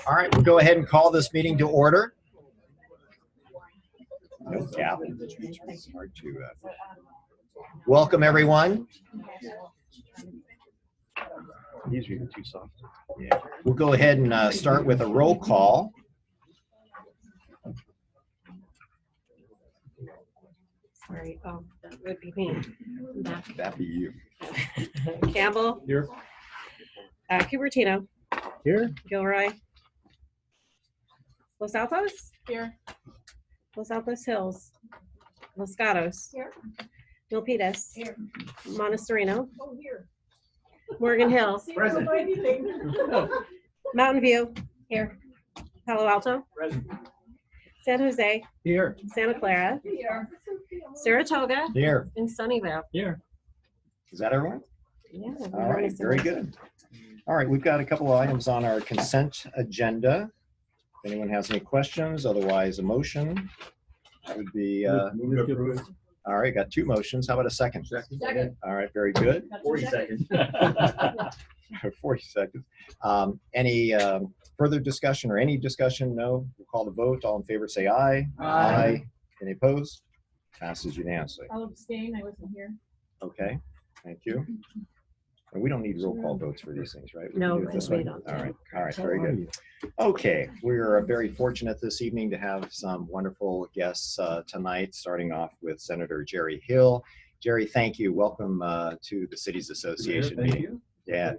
All right, we'll go ahead and call this meeting to order. No gavel. It's hard to. Welcome, everyone. These are too soft. Yeah. We'll go ahead and start with a roll call. Sorry, oh, that would be me. That'd be you. Campbell. Here. Cupertino. Here. Gilroy. Los Altos. Here. Los Altos Hills. Los Gatos. Here. Milpitas. Here. Montessorino. Oh, here. Morgan Hills. Present. Mountain View. Here. Palo Alto. Present. San Jose. Here. Santa Clara. Here. Saratoga. Here. And Sunnyvale. Here. Is that everyone? Yeah. All right, very good. All right, we've got a couple of items on our consent agenda. If anyone has any questions, otherwise a motion. That would be, all right, got two motions. How about a second? Second. All right, very good. 40 seconds. 40 seconds. Any further discussion or any discussion? No. We'll call the vote. All in favor say aye. Aye. Any opposed? Passes unanimously. I'll abstain. I wasn't here. Okay, thank you. And we don't need roll call votes for these things, right? We can No, do it this we way? don't. All right, very good. Okay, we're very fortunate this evening to have some wonderful guests tonight, starting off with Senator Jerry Hill. Jerry, thank you. Welcome to the Cities Association Thank meeting. you. Yeah,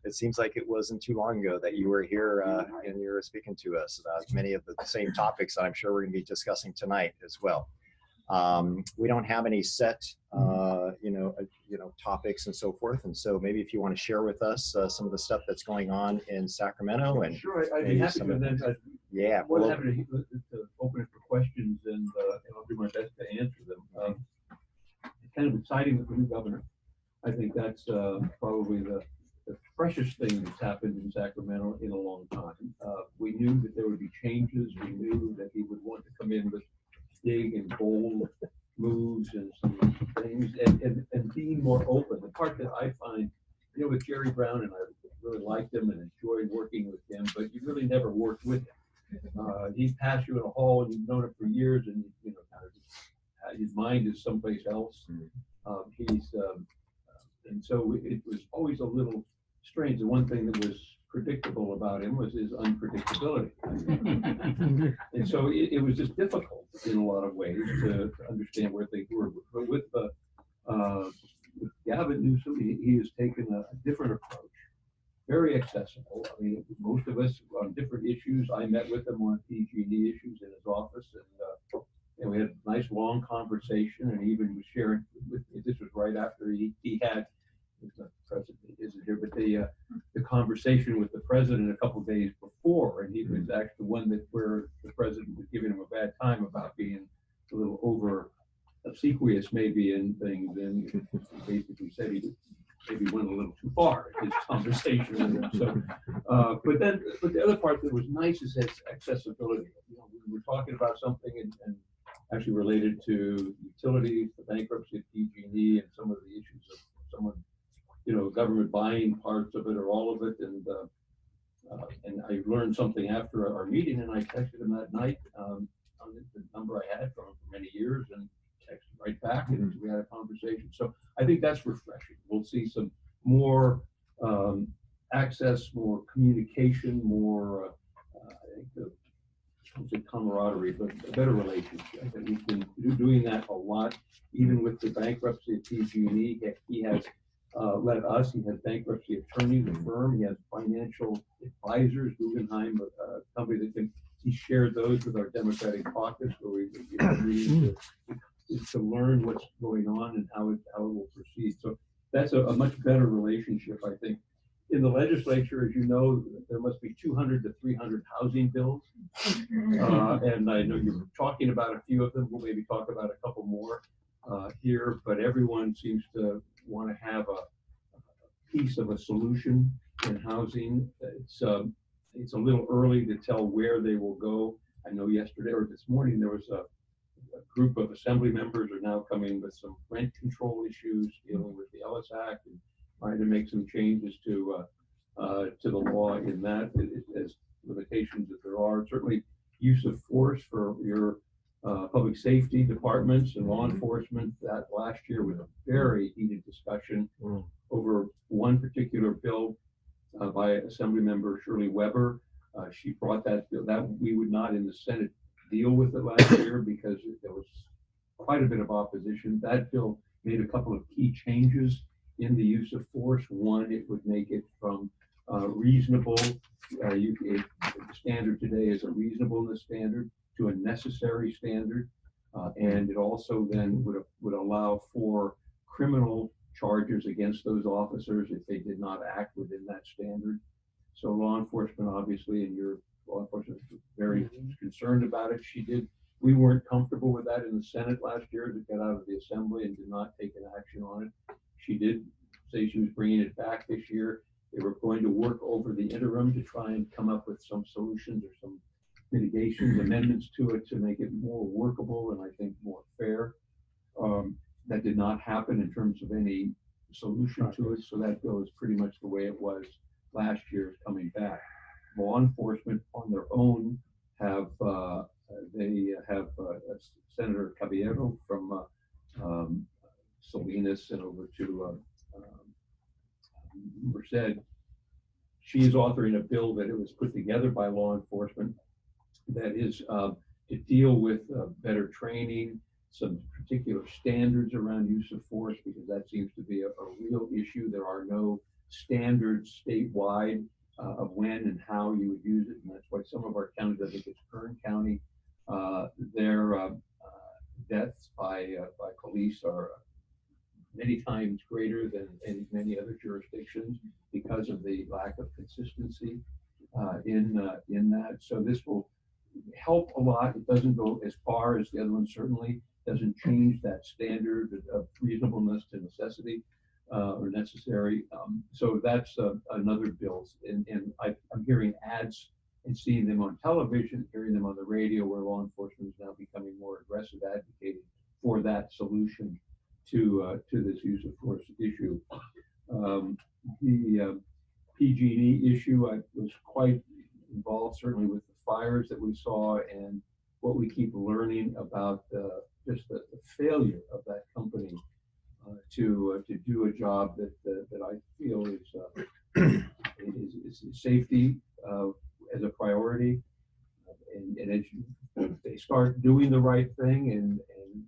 it seems like it wasn't too long ago that you were here and you were speaking to us about many of the same topics that I'm sure we're going to be discussing tonight as well. We don't have any set, topics and so forth, and so maybe if you want to share with us some of the stuff that's going on in Sacramento, and Sure, I'd be maybe happy some to. of Then yeah, we're well, happy to open it for questions, and I'll do my best to answer them. It's kind of exciting with the new governor. I think that's probably the freshest thing that's happened in Sacramento in a long time. We knew that there would be changes. We knew that he would want to come in with big and bold moves and some things, and being more open. The part that I find, with Jerry Brown, and I really liked him and enjoyed working with him, but you really never worked with him. He'd pass you in a hall and you've known him for years, and his mind is someplace else. And so it was always a little strange. The one thing that was predictable about him was his unpredictability. And so it was just difficult in a lot of ways to understand where things were. But with Gavin Newsom, he has taken a different approach, very accessible. I mean, most of us on different issues. I met with him on PG&E issues in his office, and we had a nice long conversation, and he even was sharing with me. This was right after he had, the president isn't here, but the conversation with the president a couple of days before, and he was actually the one where the president was giving him a bad time about being a little over obsequious maybe in things, and he basically said he maybe went a little too far in his conversation with him. So, but the other part that was nice is his accessibility. We were talking about something and actually related to utilities, the bankruptcy of PG&E, and some of the issues of someone, government buying parts of it or all of it. And I learned something after our meeting, and I texted him that night on the number I had from him for many years, and texted right back, and we had a conversation. So I think that's refreshing. We'll see some more access, more communication, more, I think, camaraderie, but a better relationship. And he's been doing that a lot, even with the bankruptcy of PG&E. He has led us. He has bankruptcy attorneys, a firm. He has financial advisors, Guggenheim, a company that he shared those with our Democratic caucus, where we need to learn what's going on and how it will proceed. So that's a much better relationship, I think. In the legislature, as you know, there must be 200 to 300 housing bills. And I know you're talking about a few of them. We'll maybe talk about a couple more here, but everyone seems to want to have a piece of a solution in housing. It's a little early to tell where they will go. I know yesterday or this morning there was a group of assembly members are now coming with some rent control issues dealing with the Ellis Act and trying to make some changes to to the law in that, as limitations that there are. Certainly, use of force for your public safety departments and law enforcement. That last year was a very heated discussion over one particular bill by Assembly Member Shirley Weber. She brought that bill that we would not in the Senate deal with it last year because there was quite a bit of opposition. That bill made a couple of key changes in the use of force. One, it would make it from reasonable, the standard today is a reasonableness standard to a necessary standard. And it also then would allow for criminal charges against those officers if they did not act within that standard. So law enforcement, obviously, and your law enforcement is very concerned about it. We weren't comfortable with that in the Senate last year to get out of the Assembly and did not take an action on it. She did say she was bringing it back this year. They were going to work over the interim to try and come up with some solutions or some mitigations, amendments to it to make it more workable and I think more fair. That did not happen in terms of any solution to it. So that bill is pretty much the way it was last year, is coming back. Law enforcement on their own have Senator Caballero from Salinas and over to Merced. She is authoring a bill that it was put together by law enforcement that is to deal with better training, some particular standards around use of force, because that seems to be a real issue. There are no standards statewide of when and how you would use it, and that's why some of our counties, I think it's Kern County, their deaths by police are many times greater than in many other jurisdictions because of the lack of consistency in that. So this will help a lot. It doesn't go as far as the other one, certainly doesn't change that standard of reasonableness to necessity or necessary. So that's another bill. And I'm hearing ads and seeing them on television, hearing them on the radio, where law enforcement is now becoming more aggressive, advocating for that solution to this use of force issue. The PG&E issue, I was quite involved certainly with the fires that we saw and what we keep learning about just the failure of that company to do a job that I feel is safety as a priority. And as they start doing the right thing, and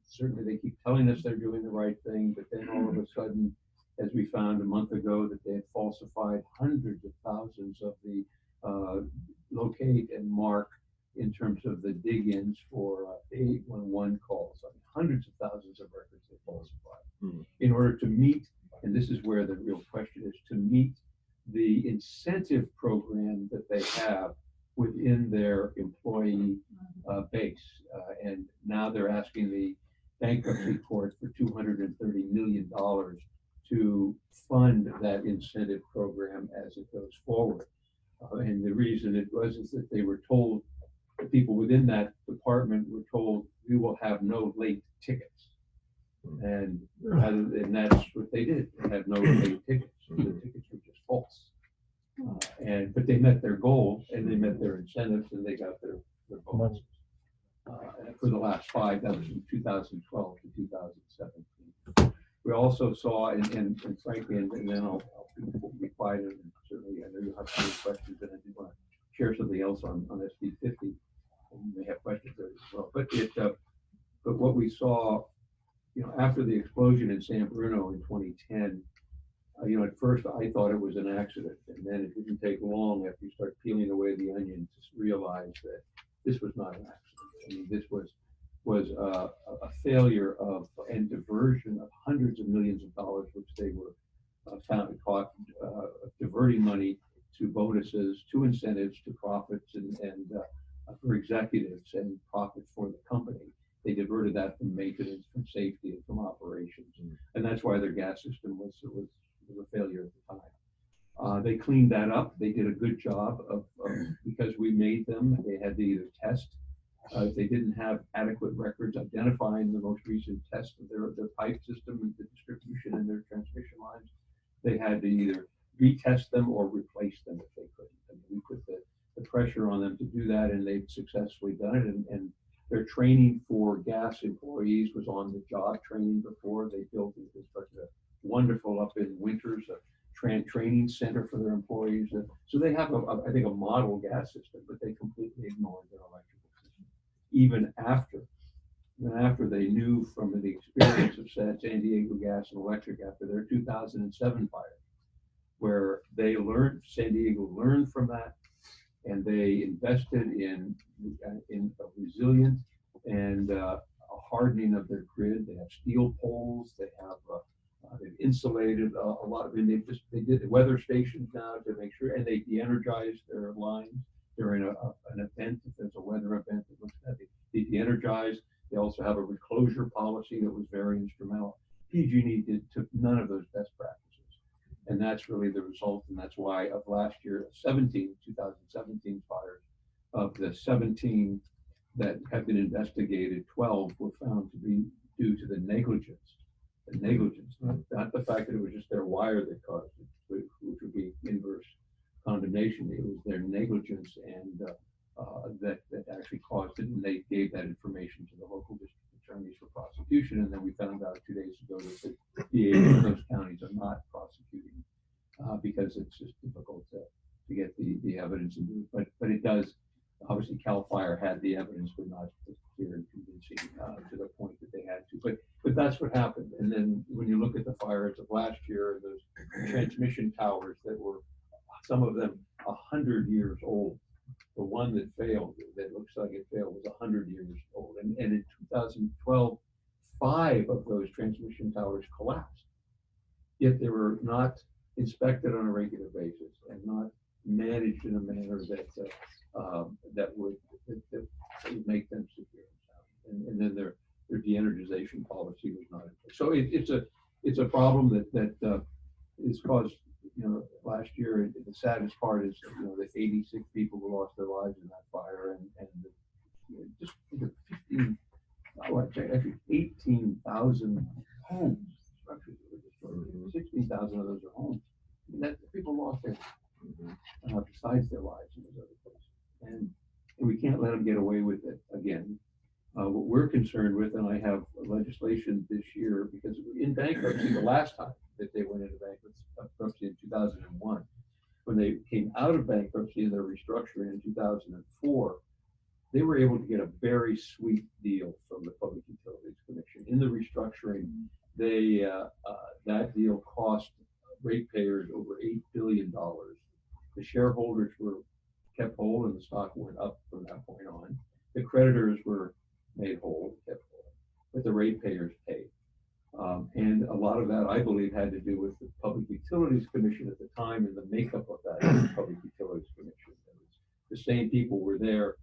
certainly they keep telling us they're doing the right thing, but then all of a sudden, as we found a month ago, that they had falsified hundreds of thousands of the locate and mark in terms of the dig-ins for 811 calls. I mean, hundreds of thousands of records they falsified in order to meet, and this is where the real question is, to meet the incentive program that they have within their employee base. And now they're asking the bankruptcy court for $230 million to fund that incentive program as it goes forward. And the reason it was is that they were told, the people within that department were told, we will have no late tickets. And that's what they did. They had no late tickets. The tickets were just false. But they met their goal and they met their incentives and they got their bonuses. For the last 5, that was from 2012 to 2017. We also saw, and frankly, and then I'll be quiet, and certainly I know you have some questions, and I do want to share something else on SB 50. And you may have questions there as well. But what we saw, after the explosion in San Bruno in 2010, at first I thought it was an accident, and then it didn't take long after you start peeling away the onion to realize that this was not an accident. I mean, this was a failure of and diversion of hundreds of millions of dollars, which they were caught diverting money to bonuses, to incentives, to profits, and for executives and profits for the company. They diverted that from maintenance, from safety, and from operations, and that's why their gas system was a failure at the time. They cleaned that up. They did a good job of because we made them. They had to either test. If they didn't have adequate records identifying the most recent test of their pipe system and the distribution and their transmission lines, they had to either retest them or replace them if they couldn't. I mean, we put the pressure on them to do that, and they've successfully done it. And their training for gas employees was on the job training before. They built and constructed a wonderful up in Winters, a training center for their employees. So they have, I think, a model gas system, but they completely ignored their electrical system. Even after they knew from the experience of San Diego Gas and Electric after their 2007 fire, where San Diego learned from that, and they invested in a resilient and a hardening of their grid. They have steel poles. They have they've insulated a lot of, and they did weather stations now to make sure, and they de-energized their lines during an event. If there's a weather event that looks at they de-energized. They also have a reclosure policy that was very instrumental. PG&E took none of those best practices, and that's really the result. And that's why of last year, 2017 fires, of the 17 that have been investigated, 12 were found to be due to the negligence. The negligence, not the fact that it was just their wire that caused it, which would be inverse condemnation. It was their negligence and that actually caused it, and they gave that information to the local district attorneys for prosecution. And then we found out 2 days ago that the DAs of those counties are not prosecuting because it's just difficult to get the evidence and do it. But it does. Obviously, Cal Fire had the evidence, but not clear and convincing to the point that they had to. But that's what happened. And then when you look at the fires of last year, those transmission towers that were, some of them 100 years old. The one that failed, that looks like it failed, was 100 years old. And in 2012, 5 of those transmission towers collapsed. Yet they were not inspected on a regular basis and not managed in a manner that would make them secure and sound. And then their de-energization policy was not in place. So it's a problem that is caused. Last year, the saddest part is, the 86 people who lost their lives in that fire, and just 18,000 homes, structures that were destroyed. 16,000 of those are homes. And that people lost everything besides their lives in those other places. And we can't let them get away with it again. What we're concerned with, and I have legislation this year, because in bankruptcy, the last time that they went into bankruptcy in 2001, when they came out of bankruptcy and their restructuring in 2004, they were able to get a very sweet deal from the Public Utilities Commission. In the restructuring, that deal cost ratepayers over $8 billion. The shareholders were kept whole and the stock went up from that point on. The creditors were made whole, kept whole, but the ratepayers paid. And a lot of that, I believe, had to do with the Public Utilities Commission at the time and the makeup of that Public Utilities Commission. The same people were there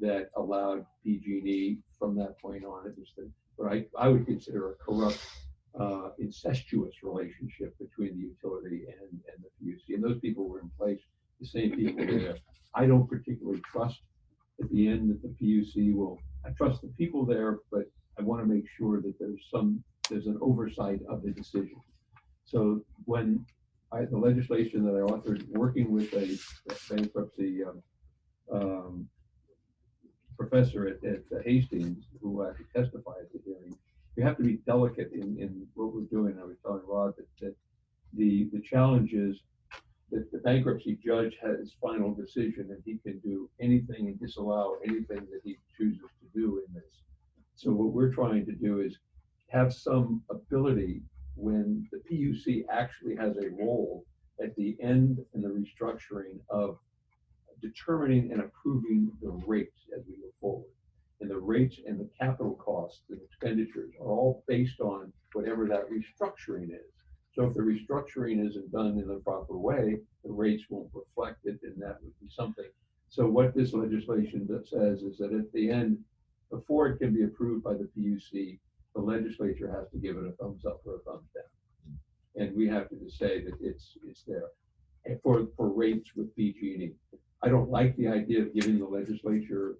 that allowed PG&E from that point on. It was what I would consider a corrupt, incestuous relationship between the utility and the PUC. And those people were in place, the same people there. I don't particularly trust at the end that the PUC will. I trust the people there, but I want to make sure that there's an oversight of the decision. So when the legislation that I authored, working with a bankruptcy professor at Hastings, who actually testified at the hearing, we have to be delicate in what we're doing. I was telling Rod that the challenge is that the bankruptcy judge has final decision, and he can do anything and disallow anything that he chooses to do in this. So what we're trying to do is have some ability when the PUC actually has a role at the end in the restructuring of determining and approving the rates as we go forward. And the rates and the capital costs and expenditures are all based on whatever that restructuring is. So if the restructuring isn't done in the proper way, the rates won't reflect it, and that would be something. So what this legislation says is that at the end, before it can be approved by the PUC, the legislature has to give it a thumbs up or a thumbs down. And we have to just say that it's there for rates with PG&E. I don't like the idea of giving the legislature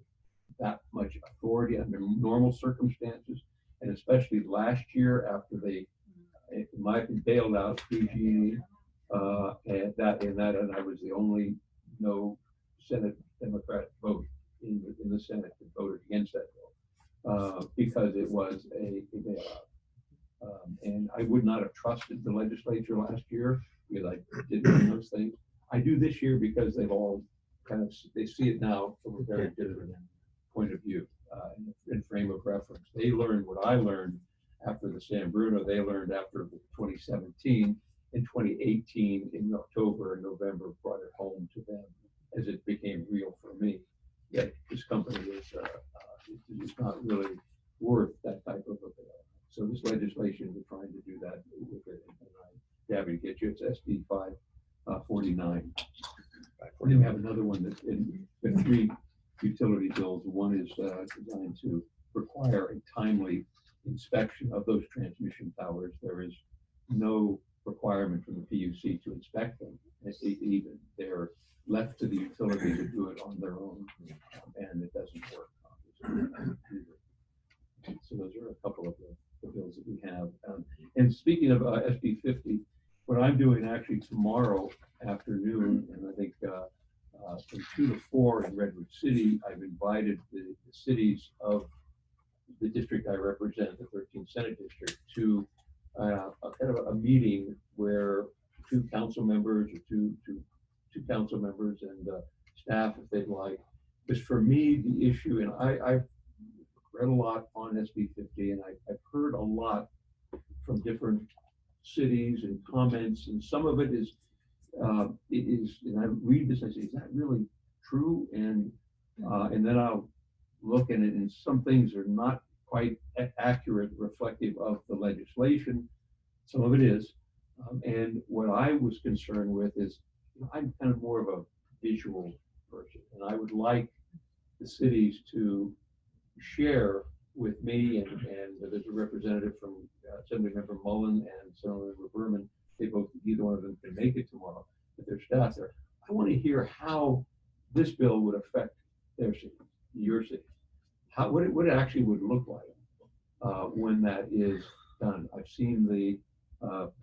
that much authority under normal circumstances, and especially last year after they, in my opinion, bailed out PG&E. and I was the only no Senate Democrat vote in the Senate that voted against that bill because it was a bailout. And I would not have trusted the legislature last year because I did those things. I do this year because they've all they see it now from a very different point of view and frame of reference. They learned what I learned after the San Bruno. They learned after 2017. In 2018, in October and November, brought it home to them as it became real for me that this company is not really worth that type of a bill. So this legislation, we're trying to do that with it. And I'm happy to get you. It's SB 549. Then we have another one that's in 3 utility bills. One is designed to require a timely inspection of those transmission towers. There is no requirement from the PUC to inspect them. Even they're left to the utility to do it on their own, and it doesn't work. So those are a couple of the bills that we have. And speaking of SB 50, what I'm doing actually tomorrow afternoon, and I think from 2 to 4 in Redwood City, I've invited the cities of the district I represent, the 13th Senate District, to a meeting where 2 council members or two council members and staff, if they'd like. Because for me, the issue, and I've read a lot on SB 50, and I've heard a lot from different cities and comments, and some of it is, and I read this, I say, is that really true? And then I'll look at it, and some things are not quite accurate, reflective of the legislation. Some of it is. And what I was concerned with is, I'm kind of more of a visual person, and I would like the cities to share with me, and there's a representative from Assemblymember Mullen and Senator Berman. They both, either one of them can make it tomorrow, but their staff there. I want to hear how this bill would affect their city, your city, what it actually would look like when that is done. I've seen the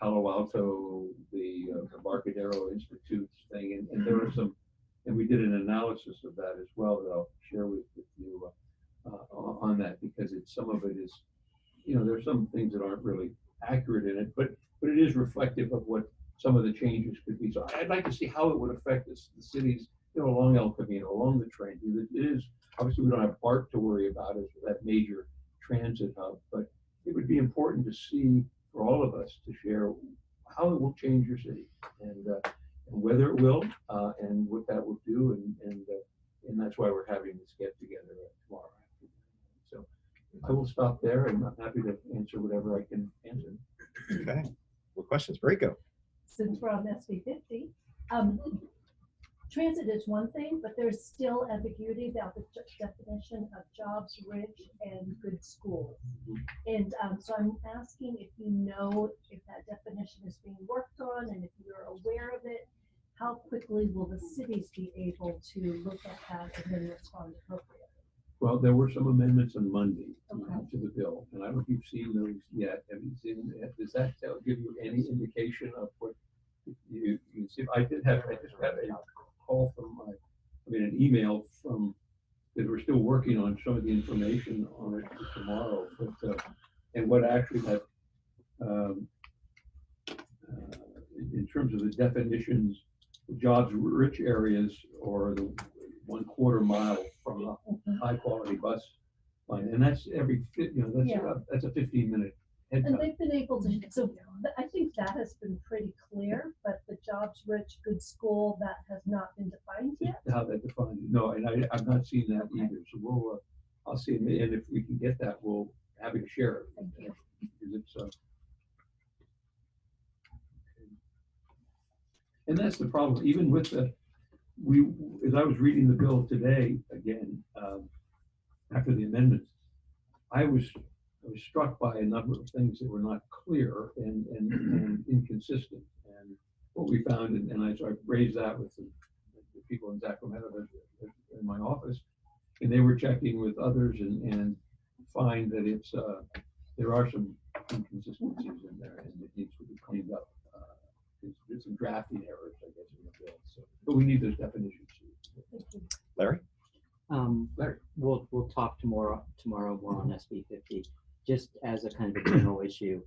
Palo Alto, the Embarcadero Institute's thing, and there are some, and we did an analysis of that as well that I'll share with you on that, because some of it is, there's some things that aren't really accurate in it, but it is reflective of what some of the changes could be. So I'd like to see how it would affect the cities, along El Camino, along the train. It is, obviously we don't have BART to worry about as that major transit hub, but it would be important to see for all of us to share how it will change your city and whether it will and what that will do, and that's why we're having this get together tomorrow. So I will stop there, and I'm happy to answer whatever I can answer. Okay. What questions? Breako. Since we're on SB 50, transit is one thing, but there's still ambiguity about the definition of jobs rich and good schools. And so I'm asking if you know if that definition is being worked on, and if you're aware of it, how quickly will the cities be able to look at that and then respond appropriately? Well, there were some amendments on Monday Okay. to the bill, and I don't know if you've seen those yet. Have you seen? Does that give you any indication of what you see? I just got a call from an email from, that we're still working on some of the information on it tomorrow. But and what actually had, in terms of the definitions, the jobs rich areas, or the 1/4 mile from a high quality bus line, and that's every that's a 15-minute head And count. they've been able to, so I think that has been pretty clear, but the jobs rich, good school, that has not been defined yet. How that defines it. No, and I've not seen that either. So we'll I'll see, and if we can get that, we'll happy to share it. Thank you. Because it's and that's the problem. Even with as I was reading the bill today again after the amendments, I was struck by a number of things that were not clear and inconsistent. And what we found, so I raised that with the people in Sacramento in my office, and they were checking with others and find that it's there are some inconsistencies in there, and it needs to be cleaned up. there's some drafting errors, I guess, in the bill. So, but we need those definitions. Larry? Larry. We'll talk tomorrow more on SB 50. Just as a kind of a general issue,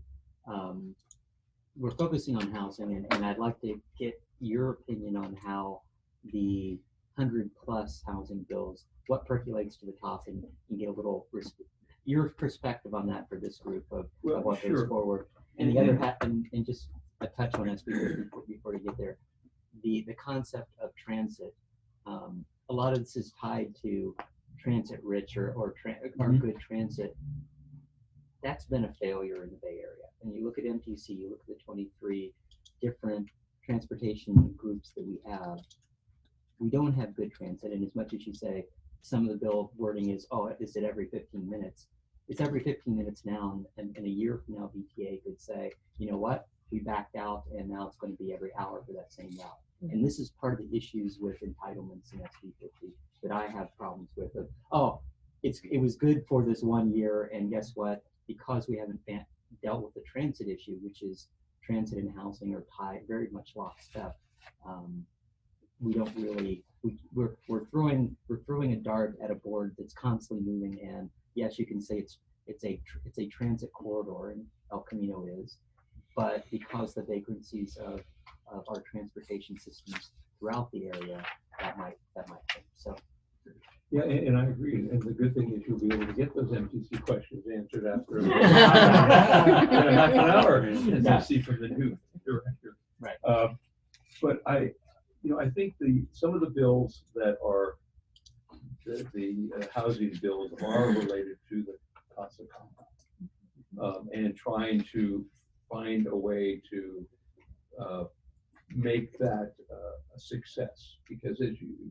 we're focusing on housing, and I'd like to get your opinion on how the 100+ housing bills, what percolates to the top, and get a little your perspective on that for this group of what goes forward. And the other half, and just a touch on SB 50 before we get there, the concept of transit. A lot of this is tied to transit rich or good transit. That's been a failure in the Bay Area. And you look at MTC, you look at the 23 different transportation groups that we have, we don't have good transit. And as much as you say, some of the bill wording is, oh, is it every 15 minutes? It's every 15 minutes now. And a year from now, BTA could say, you know what, we backed out and now it's going to be every hour for that same route. And this is part of the issues with entitlements in SB 50 that I have problems with. It was good for this 1 year, and guess what? Because we haven't dealt with the transit issue, which is transit and housing are tied very much lockstep. We don't really we're throwing a dart at a board that's constantly moving. And yes, you can say it's a transit corridor, and El Camino is, but because the vagrancies of our transportation systems throughout the area, that might change. So. Yeah, and I agree. And the good thing is you'll be able to get those MTC questions answered after half an hour, as you see from the new director. Right. But I think some of the bills that are the housing bills are related to the CASA compact, and trying to find a way to make that a success, because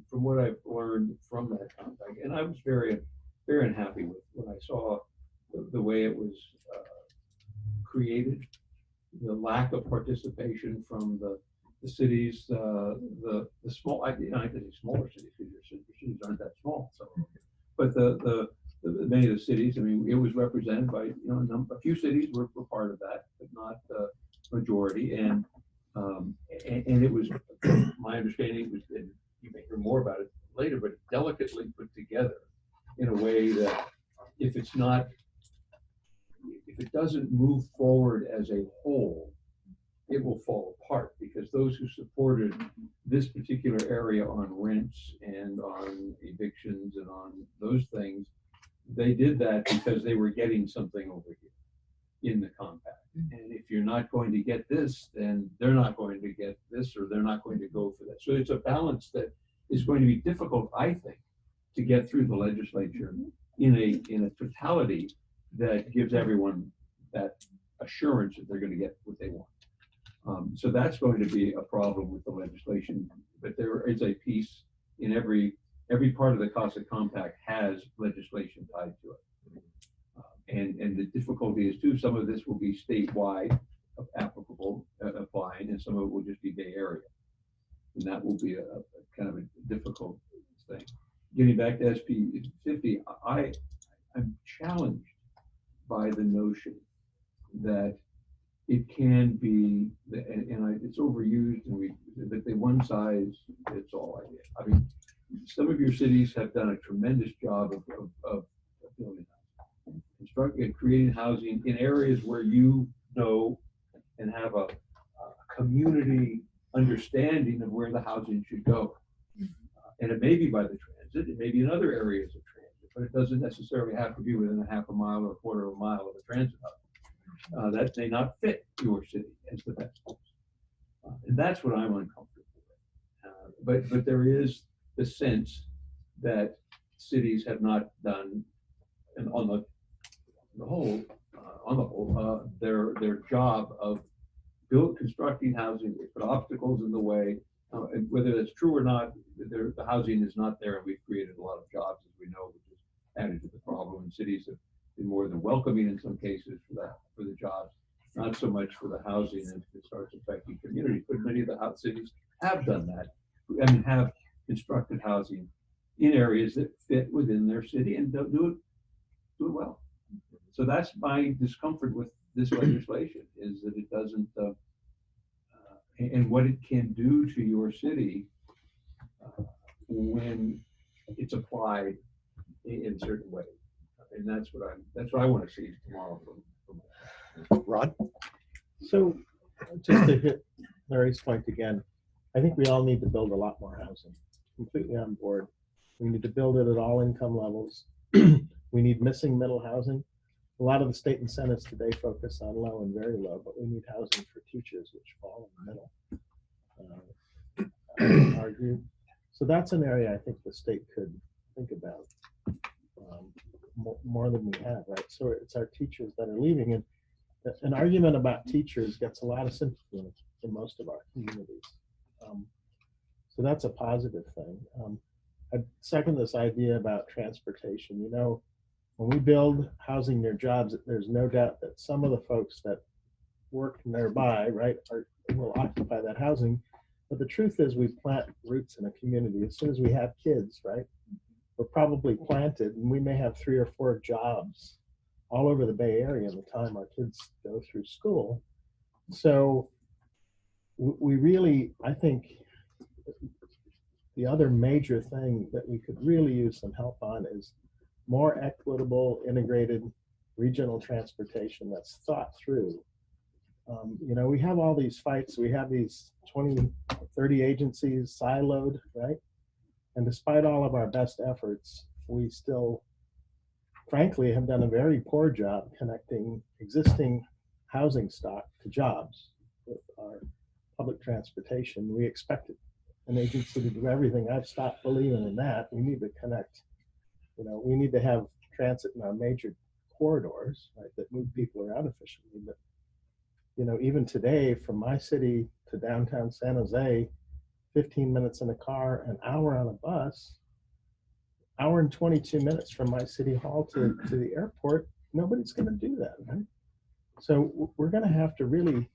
from what I've learned from that compact, and I was very, very unhappy with when I saw the way it was created, the lack of participation from the cities, the small, I think smaller cities, because your cities aren't that small, so, but the many of the cities, I mean, it was represented by a few cities were part of that, but not the majority, and it was, my understanding was, and you may hear more about it later, but delicately put together in a way that if it doesn't move forward as a whole, it will fall apart, because those who supported this particular area on rents and on evictions and on those things, they did that because they were getting something over here in the compact. And if you're not going to get this, then they're not going to get this, or they're not going to go for that. So it's a balance that is going to be difficult, I think, to get through the legislature in a totality that gives everyone that assurance that they're going to get what they want. So that's going to be a problem with the legislation. But there is a piece in every part of the CASA compact has legislation tied to it. And the difficulty is too, some of this will be statewide applicable, applying, and some of it will just be Bay Area. And that will be a kind of a difficult thing. Getting back to SB 50, I'm challenged by the notion that it can be, it's overused, and that the one size fits all idea. I mean, some of your cities have done a tremendous job of building and creating housing in areas where you know and have a community understanding of where the housing should go. And it may be by the transit, it may be in other areas of transit, but it doesn't necessarily have to be within a half a mile or a quarter of a mile of a transit hub. That may not fit your city as the best place. And that's what I'm uncomfortable with. But there is the sense that cities have not done, and on the whole, their job of constructing housing. They put obstacles in the way, and whether that's true or not, the housing is not there, and we've created a lot of jobs, as we know, which has added to the problem. And cities have been more than welcoming in some cases for the jobs, not so much for the housing, and it starts affecting communities. But many of the cities have done that, and have constructed housing in areas that fit within their city and don't do it well. So that's my discomfort with this legislation, is that it doesn't and what it can do to your city when it's applied in certain ways. And that's what I want to see tomorrow from Rod? So, just to hit Larry's point again, I think we all need to build a lot more housing. Completely on board. We need to build it at all income levels. We need missing middle housing. A lot of the state incentives today focus on low and very low, but we need housing for teachers, which fall in the middle. I would argue. So that's an area I think the state could think about more than we have, right? So it's our teachers that are leaving, and an argument about teachers gets a lot of sympathy in most of our communities. So that's a positive thing. I second this idea about transportation. You know, when we build housing near jobs, there's no doubt that some of the folks that work nearby, right, will occupy that housing. But the truth is we plant roots in a community. As soon as we have kids, right, we're probably planted, and we may have 3 or 4 jobs all over the Bay Area in the time our kids go through school. So we really, I think, the other major thing that we could really use some help on is more equitable, integrated regional transportation that's thought through. You know, we have all these fights, we have these 20, 30 agencies siloed, right? And despite all of our best efforts, we still, frankly, have done a very poor job connecting existing housing stock to jobs with our public transportation. We expected an agency to do everything. I've stopped believing in that. We need to connect, you know, we need to have transit in our major corridors, right, that move people around efficiently. But, you know, even today from my city to downtown San Jose, 15 minutes in a car, an hour on a bus, hour and 22 minutes from my city hall to the airport, nobody's going to do that, right? So we're going to have to really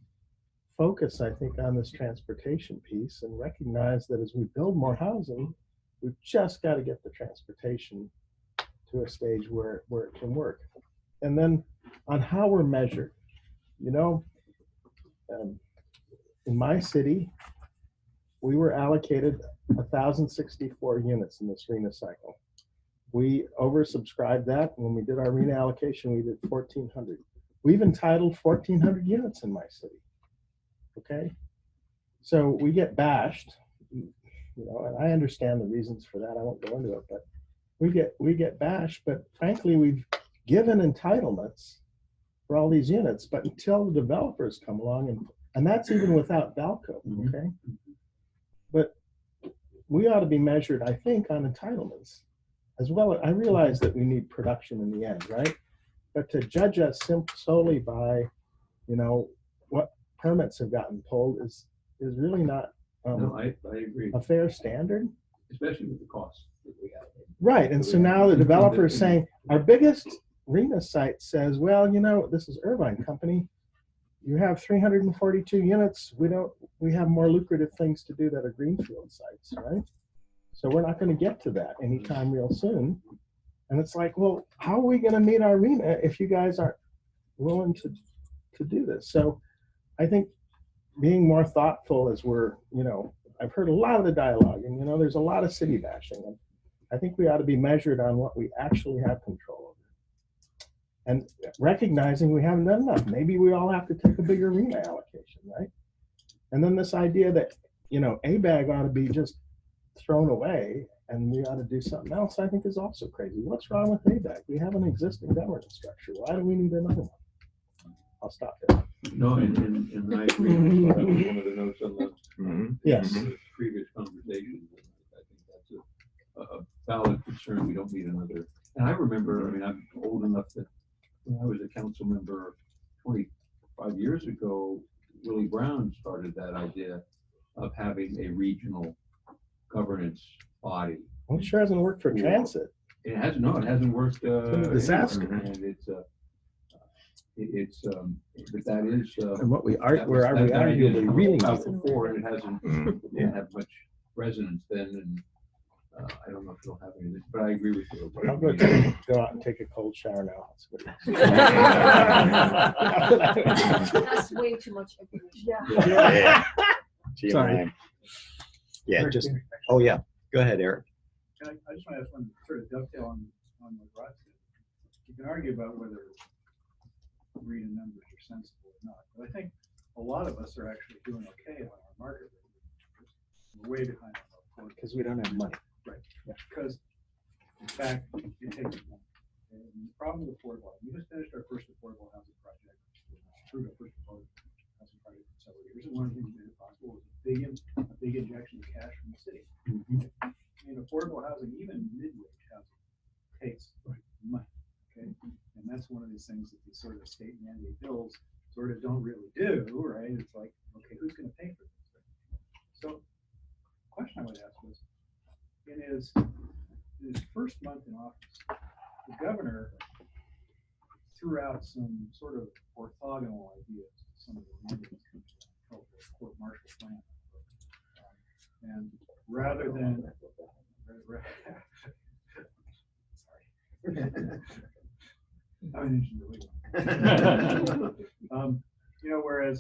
focus, I think, on this transportation piece and recognize that as we build more housing, we've just got to get the transportation to a stage where it can work. And then on how we're measured, you know, in my city, we were allocated 1,064 units in this RENA cycle. We oversubscribed that. When we did our RENA allocation, we did 1,400. We've entitled 1,400 units in my city. Okay, so we get bashed, you know, and I understand the reasons for that. I won't go into it, but we get bashed. But frankly, we've given entitlements for all these units, but until the developers come along, and that's even without Valco. Okay, but we ought to be measured, I think, on entitlements as well. I realize that we need production in the end, right? But to judge us solely by, you know, what permits have gotten pulled is really not no, I agree, a fair standard. especially with the costs that we have. Right, and so now the developer is saying, our biggest RENA site says, well, you know, this is Irvine Company. You have 342 units. We have more lucrative things to do that are greenfield sites, right? So we're not going to get to that anytime real soon. And it's like, well, how are we going to meet our RENA if you guys aren't willing to do this? So I think being more thoughtful as we're, you know, I've heard a lot of the dialogue, and, you know, there's a lot of city bashing. And I think we ought to be measured on what we actually have control over. And recognizing we haven't done enough. Maybe we all have to take a bigger RENA allocation, right? And then this idea that, you know, ABAG ought to be just thrown away and we ought to do something else, I think is also crazy. What's wrong with ABAG? We have an existing governance structure. Why do we need another one? I'll stop there. No, and I agree with one of the notes on the Yes. previous conversation. I think that's a valid concern. We don't need another. And I remember, I mean, I'm old enough that when I was a council member 25 years ago, Willie Brown started that idea of having a regional governance body. Well, it sure hasn't worked for transit. It hasn't. No, it hasn't worked. been a disaster. And but that is. And what we are, that where was- are we that idea arguably has really come need? out before, and it hasn't didn't have much resonance then, and I don't know if it'll have anything, but I agree with you. I'll go out and take a cold shower now. That's way too much information. Yeah. Sorry. Yeah, just, oh yeah, go ahead, Eric. I just want to ask one sort of dovetail on what Rod said. You can argue about whether reading numbers are sensible or not, but I think a lot of us are actually doing okay on our market rate. We're way behind on our report. Because we don't have money. Right. Because in fact, it takes money. And the problem with affordable, we just finished our first affordable housing project. Approved our first affordable housing project for several years. And one of the things that made it possible was a big injection of cash from the city. In affordable housing, even mid-wage housing takes money. Okay, and that's one of these things that these sort of state mandate bills sort of don't really do, right? It's like, okay, who's going to pay for this? So, the question I would ask was, in his first month in office, the governor threw out some sort of orthogonal ideas to some of the mandates called the court martial plan. And rather than sorry. I'm whereas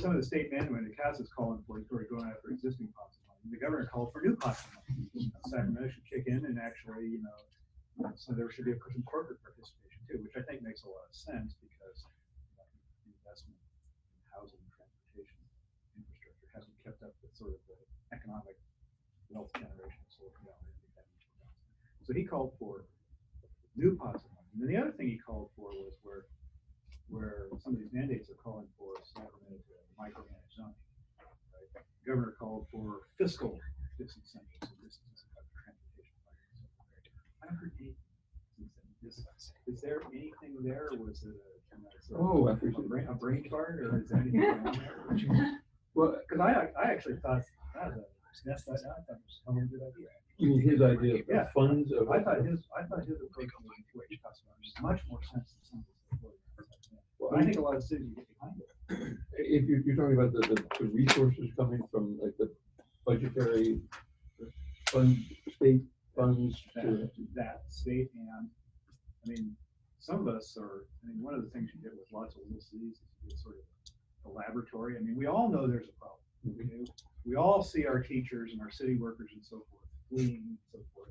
some of the state management, the CAS is calling for, sort of going after existing pots of money. The governor called for new pots of money. Sacramento should kick in and actually, so there should be some corporate participation too, which I think makes a lot of sense because the investment in housing and transportation infrastructure hasn't kept up with sort of the economic wealth generation of Silicon Valley. So he called for new pots of money. And then the other thing he called for was where some of these mandates are calling for Sacramento to micromanage zoning. Right? The governor called for fiscal disincentives and disincentives for transportation funding. I haven't heard anything since then. Is there anything there? Or was it a brain fart, or is there anything going on there? Well, because I actually thought that was a good idea. You mean his idea of Yeah. funds of? I thought his approach to wage cost makes much more sense than some of the. Well, I think a lot of cities get behind it. If you're talking about the resources coming from like the budgetary fund, state funds to that state, and I mean, some of us are. I mean, one of the things you get with lots of little cities is you get sort of a laboratory. I mean, we all know there's a problem. Mm-hmm. We all see our teachers and our city workers and so forth fleeing and so forth.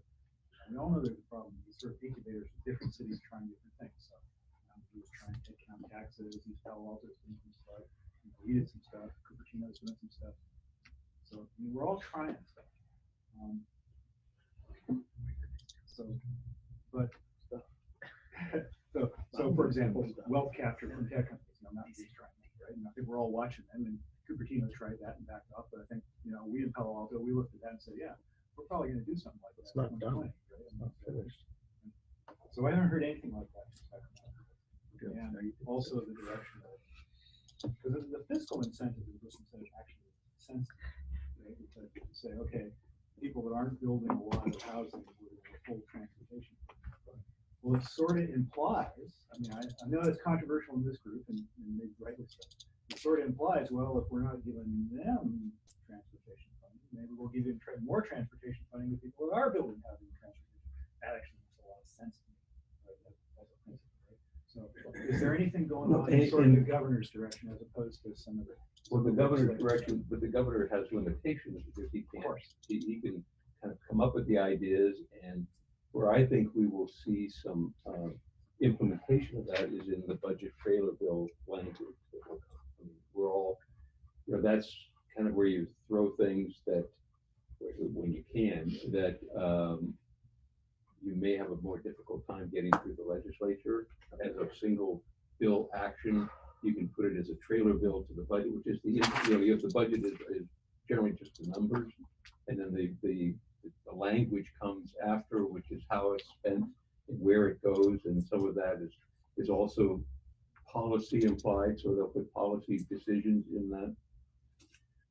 And we all know there's a problem. These sort of incubators in different cities trying different things. So he was trying to take county taxes. He's Palo Alto's doing some stuff. We did some stuff. Cupertino's doing some stuff. So I mean, we're all trying stuff. So for example, wealth capture from tech companies. Mountain View's trying that, right? And I think we're all watching them. And Cupertino tried that and backed off. But I think we in Palo Alto, we looked at that and said, yeah, we're probably going to do something like that. It's not done. Right? It's not finished. So I haven't heard anything like that. And also the direction of, because the fiscal incentive is this incentive actually sensitive, right? Because you say, okay, people that aren't building a lot of housing with a full transportation. Well, it sort of implies, I mean, I know it's controversial in this group, and maybe rightly so. It sort of implies, well, if we're not giving them transportation funding, maybe we'll give them more transportation funding to people that are building housing and transportation. That actually makes a lot of sense to me, right? As a principle, right? So, is there anything going on in sort of the governor's direction as opposed to some of the? Well, the governor's direction, but the governor has limitations because he can't. He can kind of come up with the ideas, and where I think we will see some implementation of that is in the budget trailer bill language. I mean, we're all, that's kind of where you throw things that, when you can, that you may have a more difficult time getting through the legislature as a single bill action. You can put it as a trailer bill to the budget, which is the budget is generally just the numbers, and then the language comes after, which is how it's spent and where it goes, and some of that is also policy implied, so they'll put policy decisions in that.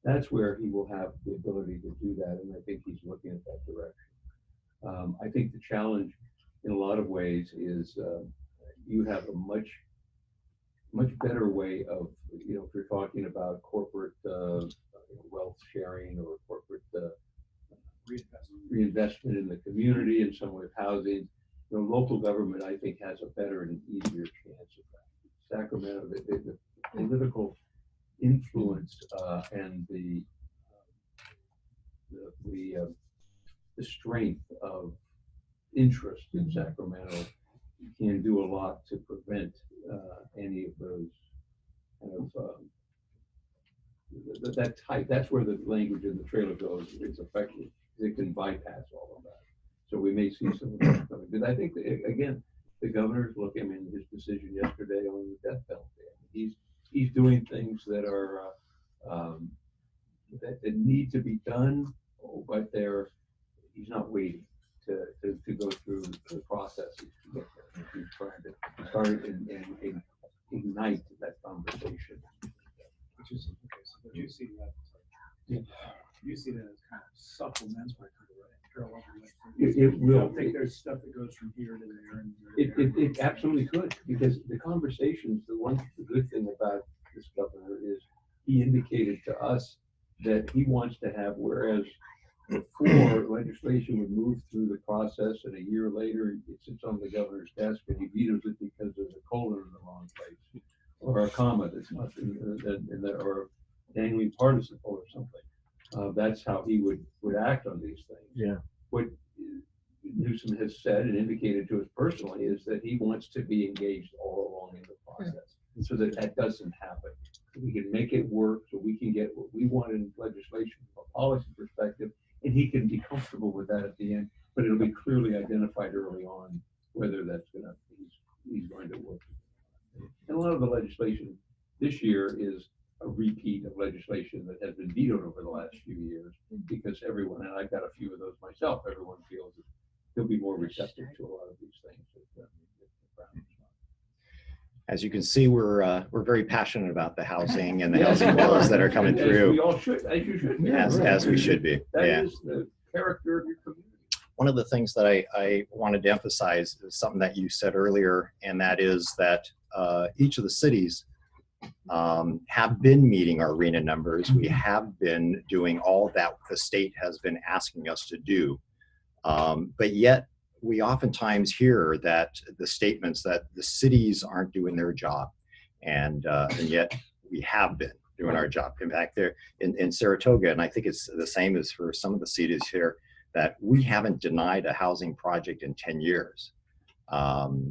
That's where he will have the ability to do that, and I think he's looking at that direction. I think the challenge in a lot of ways is you have a much better way of, if you're talking about corporate wealth sharing or corporate reinvestment in the community and some with housing, local government, I think, has a better and easier chance of that. Sacramento, the political influence and the the strength of interest in Sacramento can do a lot to prevent any of those kind of that type. That's where the language in the trailer goes. It's effective. It can bypass all of that. So we may see some of that coming. But I think that, again, the governor's looking. I mean, his decision yesterday on the death penalty. He's doing things that are that need to be done, but he's not waiting to go through the processes to get there. He's trying to start and ignite that conversation. Which is, okay, so but you see that, you see that as kind of supplementary to the parallel. It will. I don't think there's stuff that goes from here to there and there. It absolutely could, because the conversations, the good thing about this governor is he indicated to us that he wants to have, whereas before legislation would move through the process and a year later it sits on the governor's desk and he vetoes it because there's a colon in the wrong place or a comma that's not or a dangling participle or something. That's how he would act on these things. Yeah. What Newsom has said and indicated to us personally is that he wants to be engaged all along in the process so that doesn't happen. We can make it work so we can get what we want in legislation from a policy perspective, and he can be comfortable with that at the end, but it'll be clearly identified early on whether that's he's going to work. And a lot of the legislation this year is a repeat of legislation that has been vetoed over the last few years because everyone, and I've got a few of those myself, everyone feels that he'll be more receptive to a lot of these things. As you can see, we're very passionate about the housing and the housing bills that are coming through. We all should, as you should be. As we should be. That Yeah. is the character of your community. One of the things that I wanted to emphasize is something that you said earlier, and that is that each of the cities have been meeting our RENA numbers. We have been doing all that the state has been asking us to do. But yet, we oftentimes hear that the statements that the cities aren't doing their job, and yet we have been doing our job. In fact, there in Saratoga, and I think it's the same as for some of the cities here, that we haven't denied a housing project in 10 years.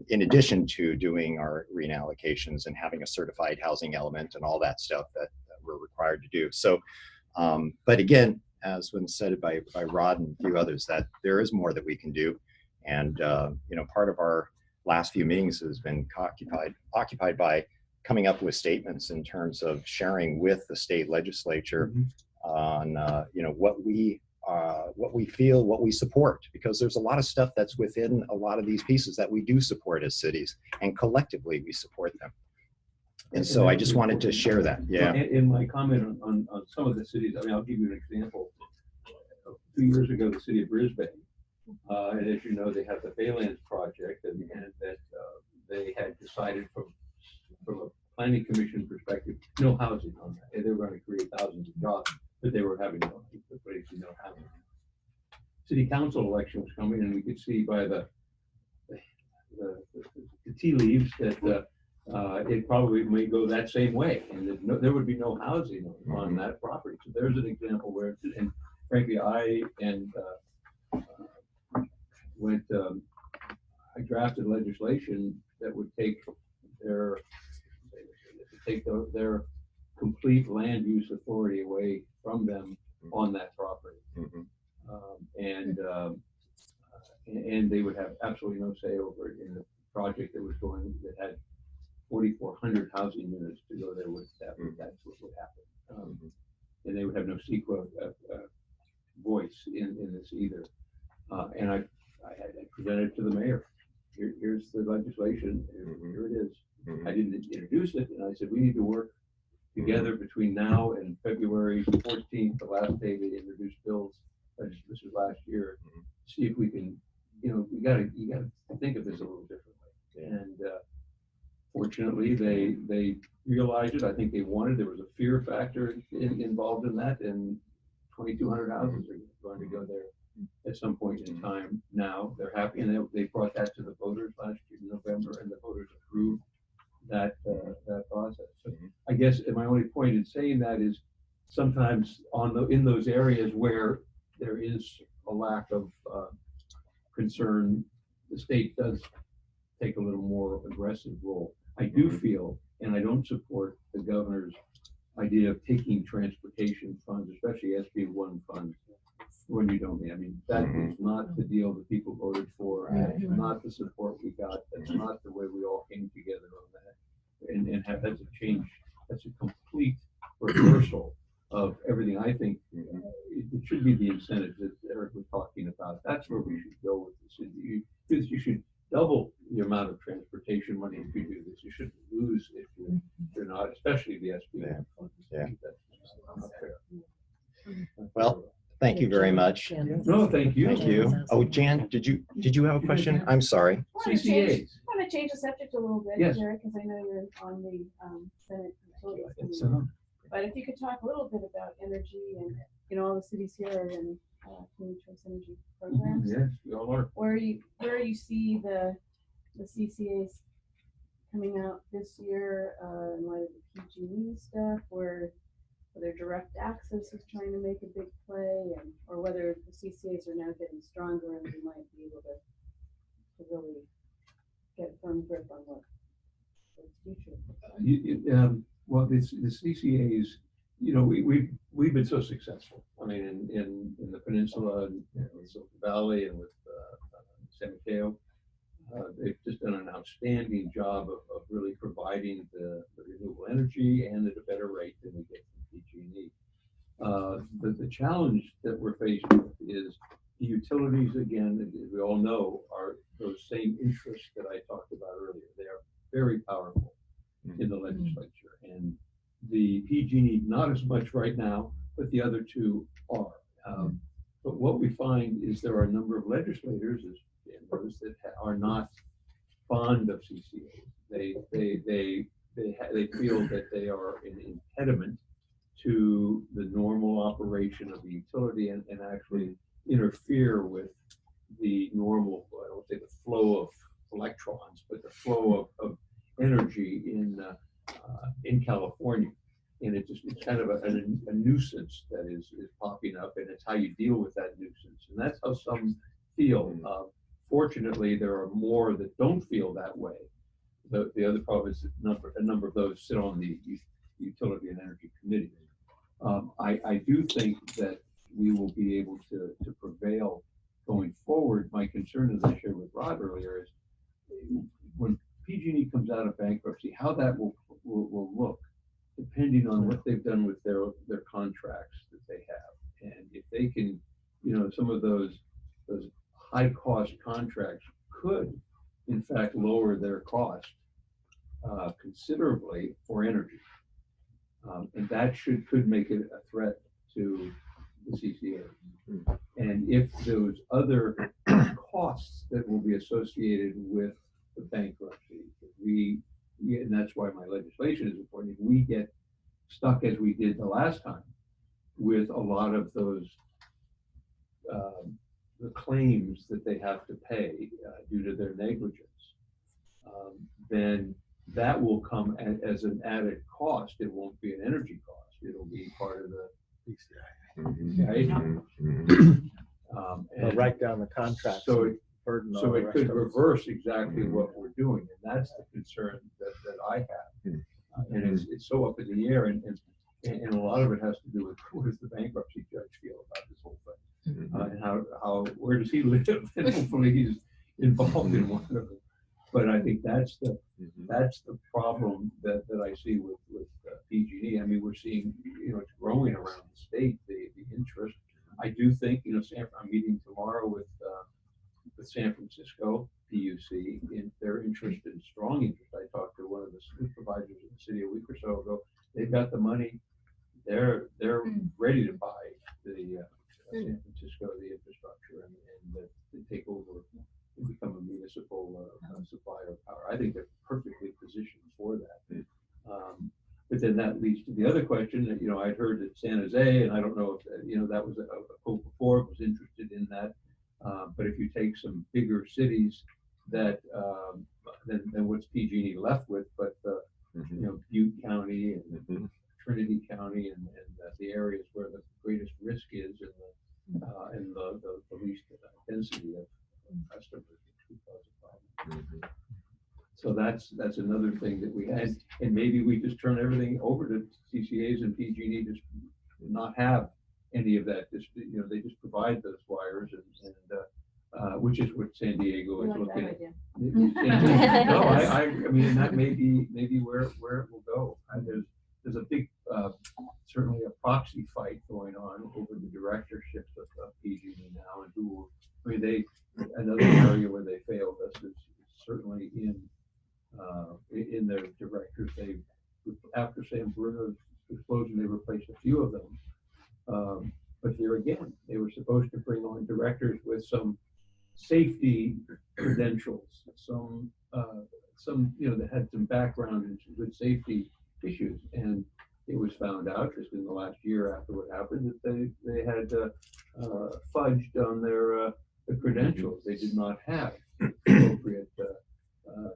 In addition to doing our RENA allocations and having a certified housing element and all that stuff that we're required to do. So, but again, as was said by Rod and a few others, that there is more that we can do. And part of our last few meetings has been occupied by coming up with statements in terms of sharing with the state legislature on what we feel, what we support, because there's a lot of stuff that's within a lot of these pieces that we do support as cities, and collectively we support them. And so I just wanted to share that. Yeah. In my comment on some of the cities, I mean, I'll give you an example. 2 years ago, the city of Brisbane, and as you know, they have the Baylands project, and that they had decided from a planning commission perspective, no housing on that. And they were going to create thousands of jobs, but they were having no housing. City council election was coming, and we could see by the tea leaves that it probably may go that same way, and there would be no housing on that property. So there's an example where, and frankly, I drafted legislation that would take their complete land use authority away from them on that property. And they would have absolutely no say over it in the project that was going, that had 4,400 housing units to go there with that. That's what would happen. And they would have no CEQA voice in this either. And I presented it to the mayor. Here's the legislation. Here it is. I didn't introduce it, and I said we need to work together between now and February 14th, the last day they introduced bills. This was last year. See if we can, you got to think of this a little differently. And fortunately, they realized it. I think they wanted. There was a fear factor involved in that, and 2,200 houses are going to go there at some point in time. Now they're happy, and they brought that to the voters last year in November, and the voters approved that process. So I guess my only point in saying that is sometimes in those areas where there is a lack of concern. The state does take a little more aggressive role. I do feel, and I don't support the governor's idea of taking transportation funds, especially SB1 funds, when you don't need. I mean, that is not the deal that people voted for. That's not the support we got. That's not the way we all came together on that. And have that's a change. That's a complete reversal of everything. I think it should be the incentive that Eric was talking about. That's where we should go with this. Because you should double the amount of transportation money if you do this. You shouldn't lose if you're not, especially the SB. Yeah. That's not fair. Well, thank you very much. No, thank you. Thank you. Oh, Jan, did you have a question? I'm sorry. CCAs. I want to change the subject a little bit, Yes. Jared, because I know you're on the Senate Utilities Committee. But if you could talk a little bit about energy and, all the cities here are in community choice energy programs. Yes, we all are. Where you see the CCAs coming out this year, in light of the PG&E stuff, where whether direct access is trying to make a big play, or whether the CCAs are now getting stronger and we might be able to really get a firm grip on what the future. Well, the CCAs, we've been so successful. I mean, in the peninsula and in Silicon Valley and with San Mateo, they've just done an outstanding job of really providing the renewable energy and at a better rate than we get from PG&E. The challenge that we're faced with is the utilities, again, as we all know, are those same interests that I talked about earlier. They are very powerful in the legislature, and the PG&E not as much right now, but the other two are. But what we find is there are a number of legislators, as Dan knows, that are not fond of CCAs. They feel that they are an impediment to the normal operation of the utility and actually interfere with the normal, I don't say the flow of electrons, but the flow of energy in California. And it's kind of a nuisance that is popping up, and it's how you deal with that nuisance. And that's how some feel. Fortunately, there are more that don't feel that way. The other problem is a number of those sit on the Utility and Energy Committee. I do think that we will be able to prevail going forward. My concern, as I shared with Rod earlier, is when PG&E comes out of bankruptcy, how that will look, depending on what they've done with their contracts that they have. And if they can, some of those high cost contracts could, in fact, lower their cost considerably for energy. And that could make it a threat to the CCA. And if those other costs that will be associated with the bankruptcy, and that's why my legislation is important, if we get stuck as we did the last time with a lot of those the claims that they have to pay due to their negligence, then that will come as an added cost. It won't be an energy cost. It'll be part of the PCI. They'll write down the contract. So it could reverse exactly what we're doing, and that's the concern that I have. And it's so up in the air, and a lot of it has to do with what does the bankruptcy judge feel about this whole thing, and where does he live, and hopefully he's involved in one of them. But I think that's the problem that I see with PG&E. I mean, we're seeing it's growing around the state, the interest. I do think I'm meeting tomorrow with San Francisco PUC in their interest, strong interest. I talked to one of the supervisors in the city a week or so ago. They've got the money. They're ready to buy the San Francisco, the infrastructure, and to take over and become a municipal supplier of power. I think they're perfectly positioned for that. But then that leads to the other question that I'd heard that San Jose, and I don't know if that was a quote before, was interested in that. But if you take some bigger cities, that then what's PG&E left with? But Butte County and Trinity County and the areas where the greatest risk is, and and the least density of customers, which would cause a problem. So that's another thing that we had, and maybe we just turn everything over to CCAs and PG&E, just not have any of that. Just, they just provide those wires, and which is what San Diego I is like looking that at. idea. No, I mean, that may be where it will go. And there's a big, certainly a proxy fight going on over the directorships of PG&E now, and another area where they failed us is certainly in their directors. After San Bruno's explosion, they replaced a few of them. But there again, they were supposed to bring on directors with some safety credentials, some that had some background in good safety issues. And it was found out just in the last year after what happened that they had fudged on their the credentials. They did not have appropriate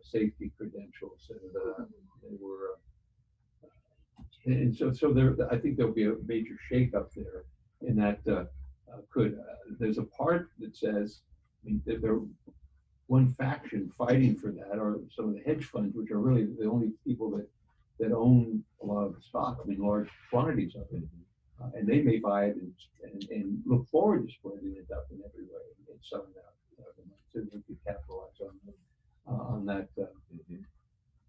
safety credentials, and they were. And so there, I think there'll be a major shakeup there. In that there's a part that says, I mean, there one faction fighting for that are some of the hedge funds, which are really the only people that own a lot of the stock, I mean, large quantities of it, and they may buy it and look forward to spreading it up in every way and selling out so they could capitalize on that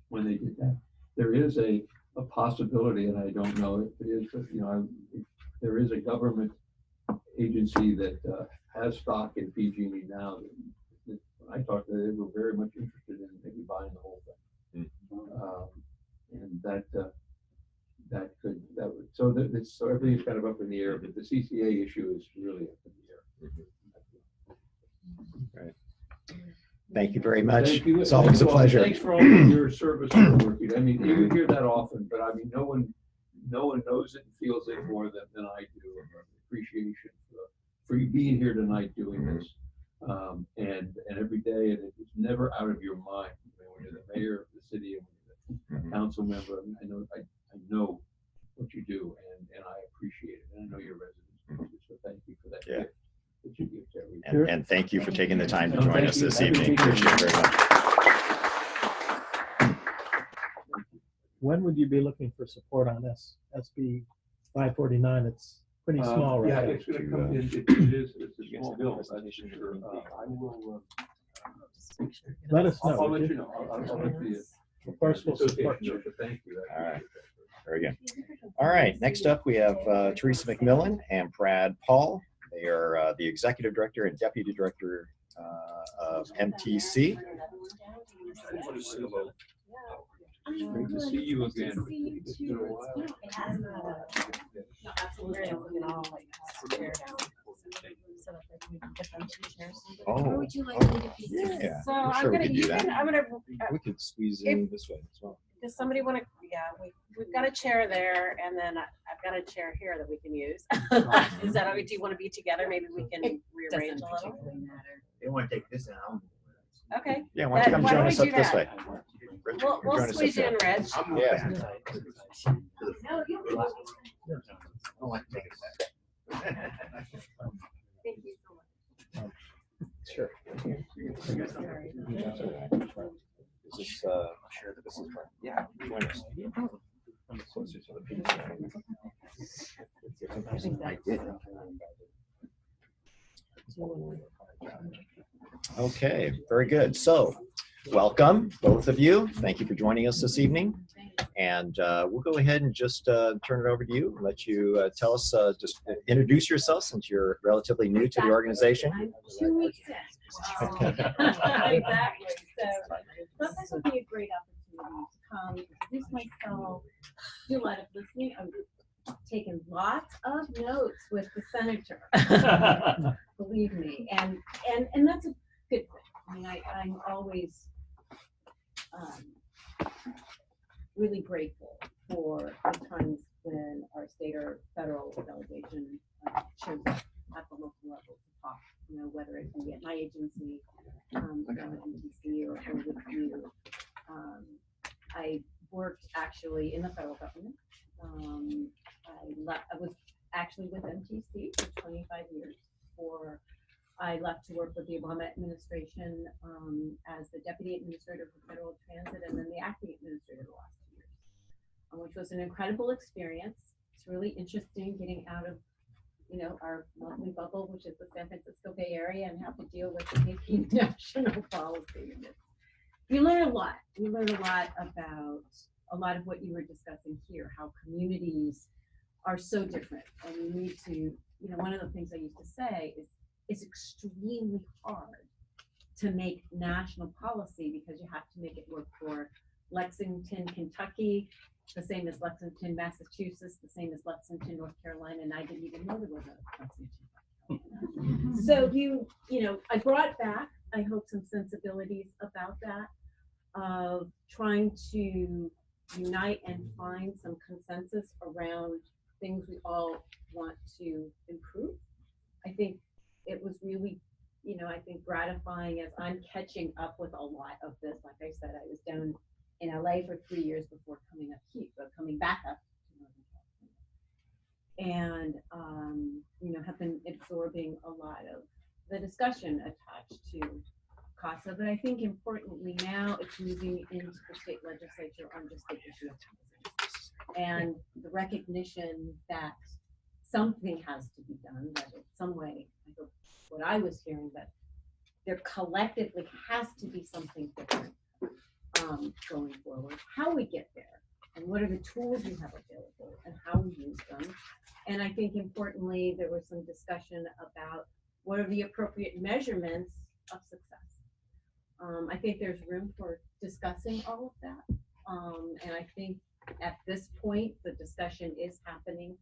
when they did that. There is a possibility, and I don't know if it is, but if there is a government agency that has stock in PG&E now. When I talked to them, they were very much interested in maybe buying the whole thing, and so everything's kind of up in the air. But the CCA issue is really up in the air. Right. Thank you very much. Thank you. It's always a pleasure. Thanks for all of your service and work. I mean, you hear that often, but I mean, no one knows it and feels it more than I do. Appreciation for you being here tonight doing this, and every day, and it's never out of your mind. I mean, when you're the mayor of the city and when you're the council member, I mean, I know what you do, and I appreciate it, and I know your residents do. So thank you for that. Yeah. Gift that you give to everybody. And thank you for taking the time to No, join thank us you. this Have a evening. good Appreciate it very much. When would you be looking for support on this? SB 549, it's pretty small right Yeah, now. it's gonna come in, it's a small bill, that's for sure. I will, Let us know. I'll would let you? you know. I'll let the Of course, we'll support association you. know, so thank you. I All right. appreciate that. Very good. All right, next up we have Teresa McMillan and Brad Paul. They are the Executive Director and Deputy Director of MTC. It's great to see you again. To see you It's been a too. while. Oh, Where would you like me to be? yeah. So I'm I'm sure we gonna, could do you that. can, I'm gonna, We could squeeze in this way as well. does somebody wanna, yeah, we've got a chair there and then I've got a chair here that we can use. Is that, do you wanna be together? Maybe we can rearrange a little. They want to take this out. Okay, Yeah, why don't you come Why join don't us we up do this that? way? Rich, we'll join us up squeeze you in, there. Rich. Yeah. No, you I don't like to take it back. Thank you so much. Sure. Is this, Share the this is, yeah, join us. Closer to the piece. I did. Okay, very good. So, welcome, both of you. Thank you for joining us this evening. And we'll go ahead and just turn it over to you and let you tell us, just introduce yourself since you're relatively new to the organization. I'm 2 weeks in. Exactly. So this would be a great opportunity to come, introduce myself, do a lot of listening. I've taken lots of notes with the senator. Believe me, and that's a good thing. I mean, I'm always really grateful for the times when our state or federal delegation shows up at the local level to talk. You know, whether it be at my agency, MTC, or with you. I worked actually in the federal government. I was actually with MTC for 25 years. before I left to work with the Obama administration as the deputy administrator for federal transit and then the acting administrator the last 2 years, which was an incredible experience. It's really interesting getting out of, our lovely bubble, which is the San Francisco Bay Area, and have to deal with making national policy. And you learn a lot. You learn a lot about a lot of what you were discussing here, how communities are so different. And you need to, one of the things I used to say is it's extremely hard to make national policy because you have to make it work for Lexington, Kentucky, the same as Lexington, Massachusetts, the same as Lexington, North Carolina, and I didn't even know there was a Lexington, North Carolina. So I brought back, I hope, some sensibilities about that, of trying to unite and find some consensus around things we all want to improve. I think it was really, I think gratifying as I'm catching up with a lot of this. Like I said, I was down in LA for 3 years before coming up here, coming back up to Northern California. And, have been absorbing a lot of the discussion attached to CASA. But I think importantly now it's moving into the state legislature on just the issue of housing. And the recognition that something has to be done, that in some way, I hope what I was hearing, that there collectively has to be something different going forward. How we get there, and what are the tools we have available, and how we use them. And I think importantly, there was some discussion about what are the appropriate measurements of success. I think there's room for discussing all of that. And I think at this point, the discussion is happening,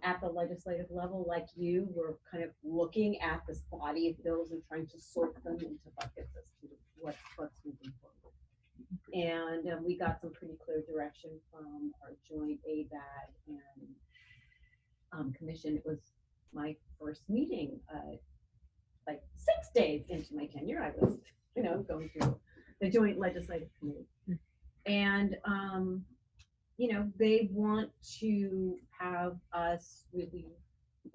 at the legislative level. Like you, we're kind of looking at this body of bills and trying to sort them into buckets as to what's moving forward. And we got some pretty clear direction from our joint ABAG and commission. It was my first meeting, like 6 days into my tenure. I was, going through the joint legislative committee. And, they want to have us really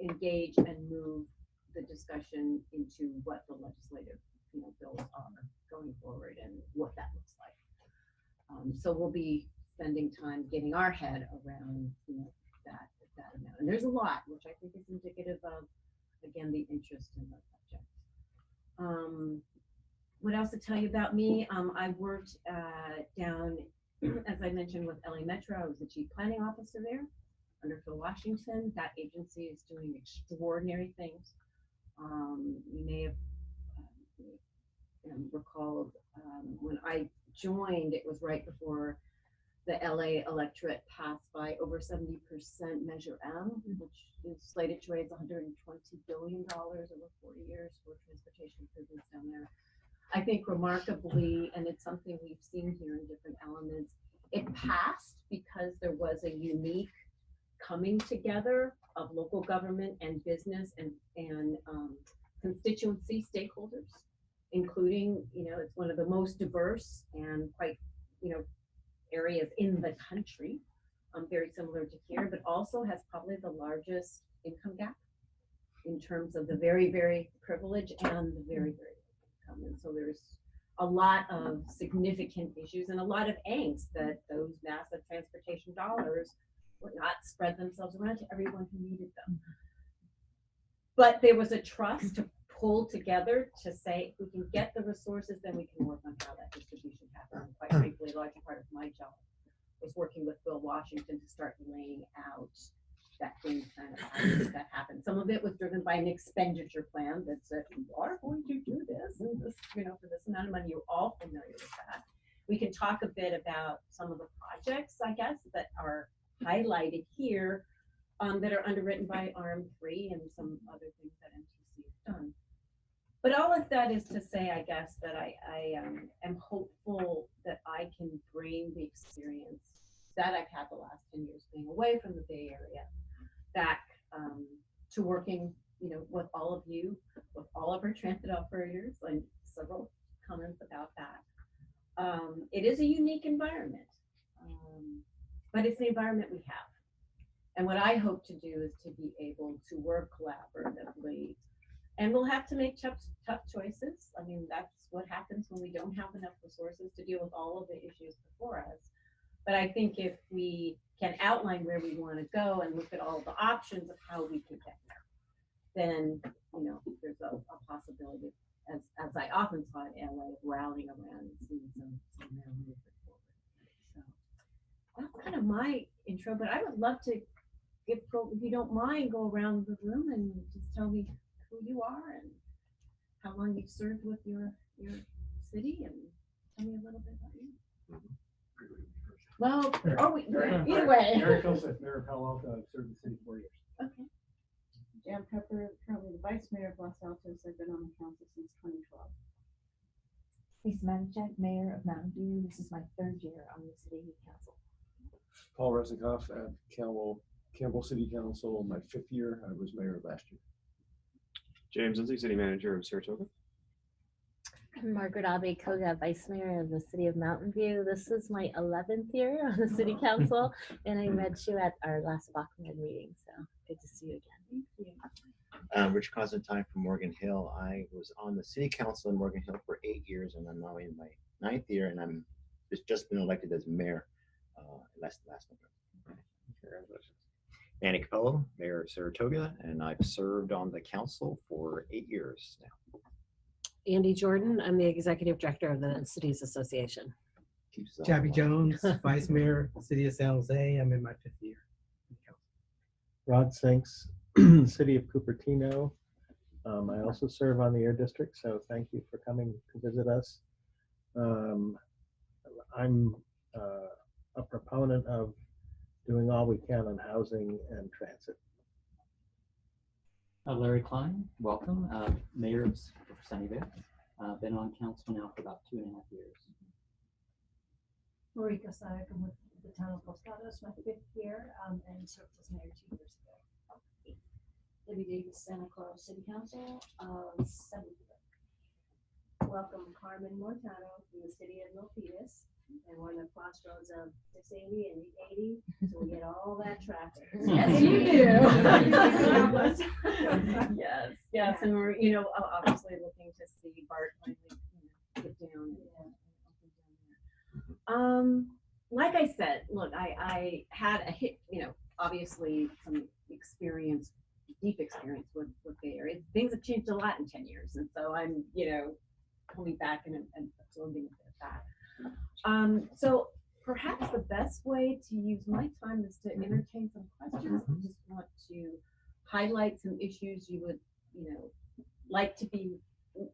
engage and move the discussion into what the legislative, bills are going forward and what that looks like. So we'll be spending time getting our head around, that amount. And there's a lot, which I think is indicative of, again, the interest in the subject. What else to tell you about me? I worked down, as I mentioned, with LA Metro. I was the chief planning officer there under Phil Washington. That agency is doing extraordinary things. You may have recalled when I joined, it was right before the LA electorate passed by over 70% Measure M, which is slated to raise $120 billion over 40 years for transportation improvements down there. I think remarkably, and it's something we've seen here in different elements, it passed because there was a unique coming together of local government and business and constituency stakeholders, including, it's one of the most diverse and quite, areas in the country, very similar to here, but also has probably the largest income gap in terms of the very, very privileged and the very, very low income. And so there's a lot of significant issues and a lot of angst that those massive transportation dollars would not spread themselves around to everyone who needed them. But there was a trust to pull together to say, if we can get the resources, then we can work on how that distribution happens. And quite frankly, a large part of my job was working with Bill Washington to start laying out that game plan of how to make that happen. Some of it was driven by an expenditure plan that said, you are going to do this and this, for this amount of money. You're all familiar with that. We can talk a bit about some of the projects, I guess, that are highlighted here that are underwritten by RM3 and some other things that MTC has done. But all of that is to say, I guess, that I am hopeful that I can bring the experience that I've had the last 10 years being away from the Bay Area back to working, with all of you, with all of our transit operators, and several comments about that. It is a unique environment, but it's the environment we have. And what I hope to do is to be able to work collaboratively And we'll have to make tough choices. I mean, that's what happens when we don't have enough resources to deal with all of the issues before us. But I think if we can outline where we want to go and look at all the options of how we can get there, then, you know, there's a possibility, as I often saw in LA, of rallying around and seeing some real movement forward. So that's kind of my intro, but I would love to if you don't mind, go around the room and just tell me who you are and how long you've served with your city, and tell me a little bit about you. Well, either way. Eric Hilseth, Mayor of Palo Alto. I've served the city 4 years. Okay. Jan Pepper, currently the Vice Mayor of Los Altos. I've been on the council since 2012. Lisa Manchak, Mayor of Mountain View. This is my 3rd year on the city council. Paul Resnikoff at Campbell City Council, my 5th year. I was mayor last year. James Lindsay, City Manager of Saratoga. I'm Margaret Abe Koga, Vice Mayor of the City of Mountain View. This is my 11th year on the City Council, and I met you at our last Bachman meeting, so good to see you again. Thank you. Rich Constantine from Morgan Hill. I was on the City Council in Morgan Hill for 8 years, and I'm now in my 9th year, and I'm just been elected as mayor last November. Congratulations. Manny Capello, Mayor of Saratoga, and I've served on the council for 8 years now. Andy Jordan, I'm the Executive Director of the Cities Association. Jabby Jones, Vice Mayor, City of San Jose. I'm in my 5th year. Rod Sinks, City of Cupertino. I also serve on the Air District, so thank you for coming to visit us. I'm a proponent of doing all we can on housing and transit. Larry Klein, welcome, Mayor of Sunnyvale. Been on council now for about 2.5 years. Marika Sayek, I'm with the town of Los Gatos, my 5th year, and served as mayor 2 years ago. Debbie Davis, Santa Clara City Council, 7th year. Welcome Carmen Montano from the city of Milpitas, and we're in the crossroads of 680 and 80, so we get all that traffic. Yes, you do. Yes, and we're, you know, obviously looking to see Bart finally, you know, get down. Like I said, look, I had a hit, you know, obviously some experience, deep experience with Bay Area. Things have changed a lot in 10 years, and so I'm, you know, coming back and absorbing a bit of that. So perhaps the best way to use my time is to entertain some questions. I just want to highlight some issues you would, you know, like to be,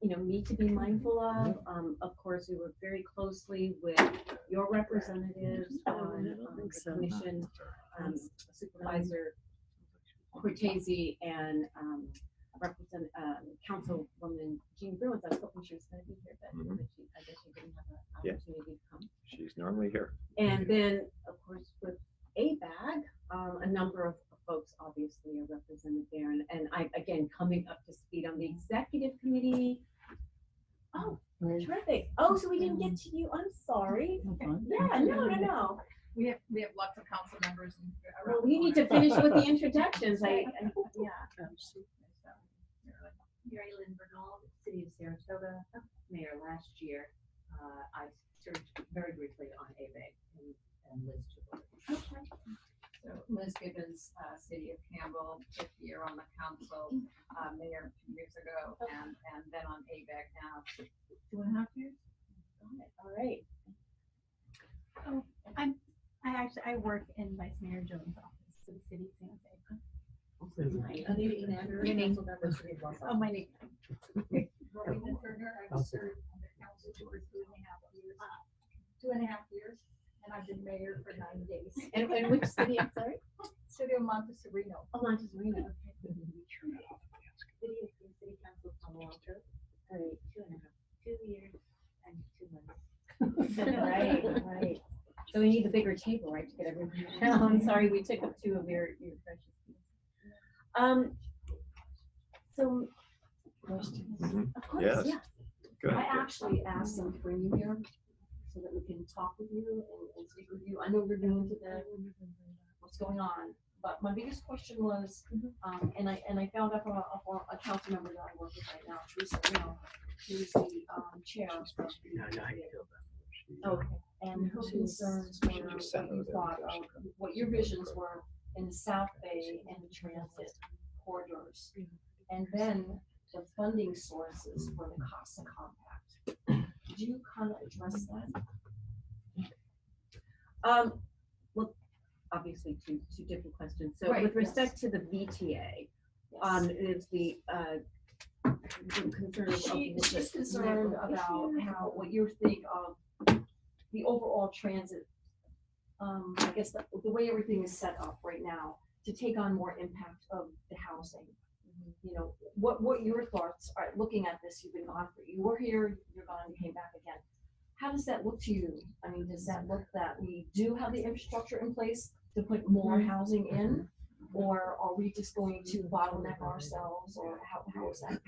you know, me to be mindful of. Of course, we work very closely with your representatives on the commission, Supervisor Cortese and Councilwoman Jean Bruins. I was hoping she was going to be here, but I guess she didn't have an opportunity to come. She's normally here. And then, of course, with ABAG, a number of folks obviously are represented there. And I, again, coming up to speed on the executive committee. Oh, terrific. Oh, so we didn't get to you. I'm sorry. Yeah, no. We have lots of council members. Well, we need to finish with the introductions. Mary Lynn Bernal, City of Saratoga, Mayor last year. I served very briefly on ABAG and Liz took over. Okay. So Liz Gibbons, City of Campbell, 5th year on the council, Mayor 2 years ago, and then on ABAG now 2.5 years. All right. Oh, I work in Vice Mayor Jones' office for the city of San Jose. Oh, my name. Robin Turner, I've served on the council for 2.5 years, and I've been mayor for 9 days. And which city? I'm sorry. City of Montezurino. Oh, Montezurino. Okay. City Council of Palo Alto, 2 years and 2 months. Right. So we need a bigger table, right, to get everything down. I'm sorry, we took up 2 of your precious things. So questions? Of course, Yes. yeah. Good. I actually asked them to bring you here so that we can talk with you and speak with you. I know we're new to what's going on, but my biggest question was, and I found out from a council member that I work with right now, Teresa Real, who's the chair of the okay, and her concerns were what you thought of, what your visions were in the South Bay and the transit corridors, and then the funding sources for the CASA compact. Could you kind of address that? Well, obviously two different questions. So Right, with respect to the VTA, is the concern She's concerned about how, what you think of the overall transit, I guess the way everything is set up right now to take on more impact of the housing. You know, what your thoughts are looking at this? You've been gone you were here, you're gone, you came back again. How does that look to you? I mean, does that look that we do have the infrastructure in place to put more housing in? Or are we just going to bottleneck ourselves, or how is that?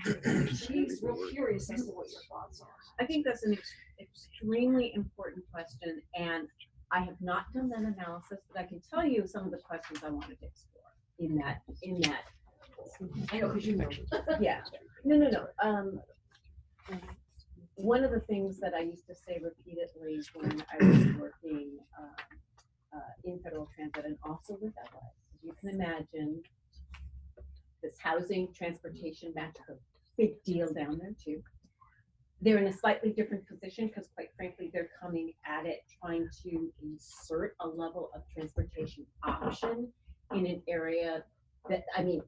She's real curious as to what your thoughts are. I think that's an extremely important question, and I have not done that analysis, but I can tell you some of the questions I wanted to explore in that. I know, because you know. Yeah. No. One of the things that I used to say repeatedly when I was working in federal transit and also with LA, you can imagine this housing transportation match a big deal down there too. They're in a slightly different position because quite frankly, they're coming at it trying to insert a level of transportation option in an area that, I mean,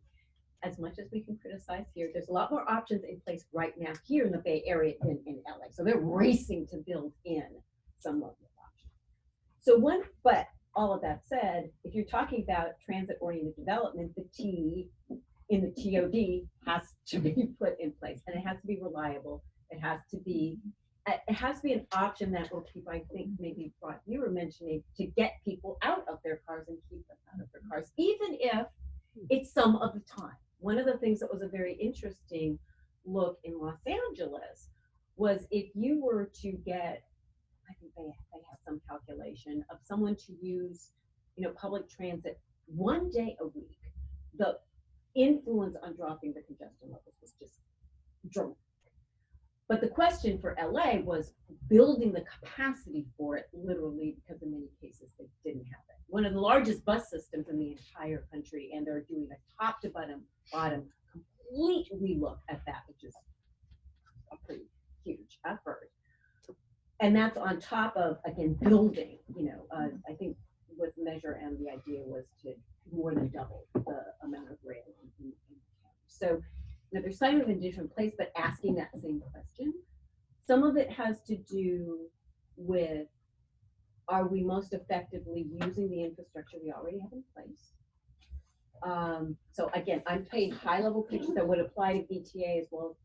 as much as we can criticize here, there's a lot more options in place right now here in the Bay Area than in LA. So they're racing to build in some level of options. So but all of that said, if you're talking about transit-oriented development, the T in the TOD has to be put in place, and it has to be reliable. It has to be an option that will keep, I think maybe what you were mentioning, to get people out of their cars and keep them out of their cars, even if it's some of the time. One of the things that was a very interesting look in Los Angeles was if you were to get, I think they have some calculation of someone to use, public transit 1 day a week, the influence on dropping the congestion levels was just dramatic. But the question for LA was building the capacity for it, literally, because in many cases they didn't have it. One of the largest bus systems in the entire country, and they're doing a top to bottom complete relook at that, which is a pretty huge effort. And that's on top of, again, building, I think with Measure M, the idea was to more than double the amount of rail in the county. So they're kind of in a different place, but asking that same question. Some of it has to do with, are we most effectively using the infrastructure we already have in place? So again, I'm painting high-level pictures that would apply to BTA as well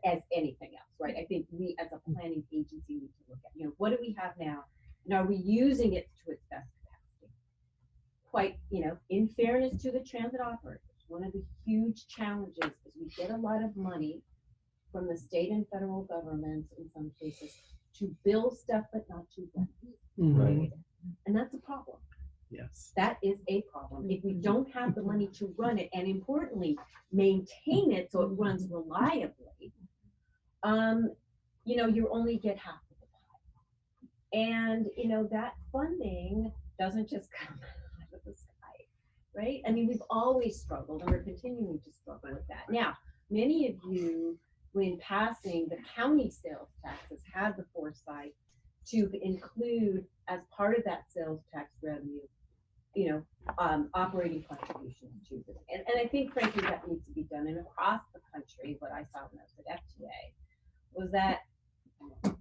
as anything else, right? I think we as a planning agency need to look at, what do we have now, and are we using it to its best capacity? Quite, in fairness to the transit operators, one of the huge challenges is we get a lot of money from the state and federal governments in some cases to build stuff but not to run it. Right. And that's a problem. Yes. That is a problem. If we don't have the money to run it, and importantly, maintain it so it runs reliably, you only get half of the pie. And, that funding doesn't just come out of the sky, right? I mean, we've always struggled, and we're continuing to struggle with that. Now, many of you, when passing the county sales taxes, had the foresight to include as part of that sales tax revenue, operating contributions to them. And I think, frankly, that needs to be done. And across the country, what I saw when I was at FTA was that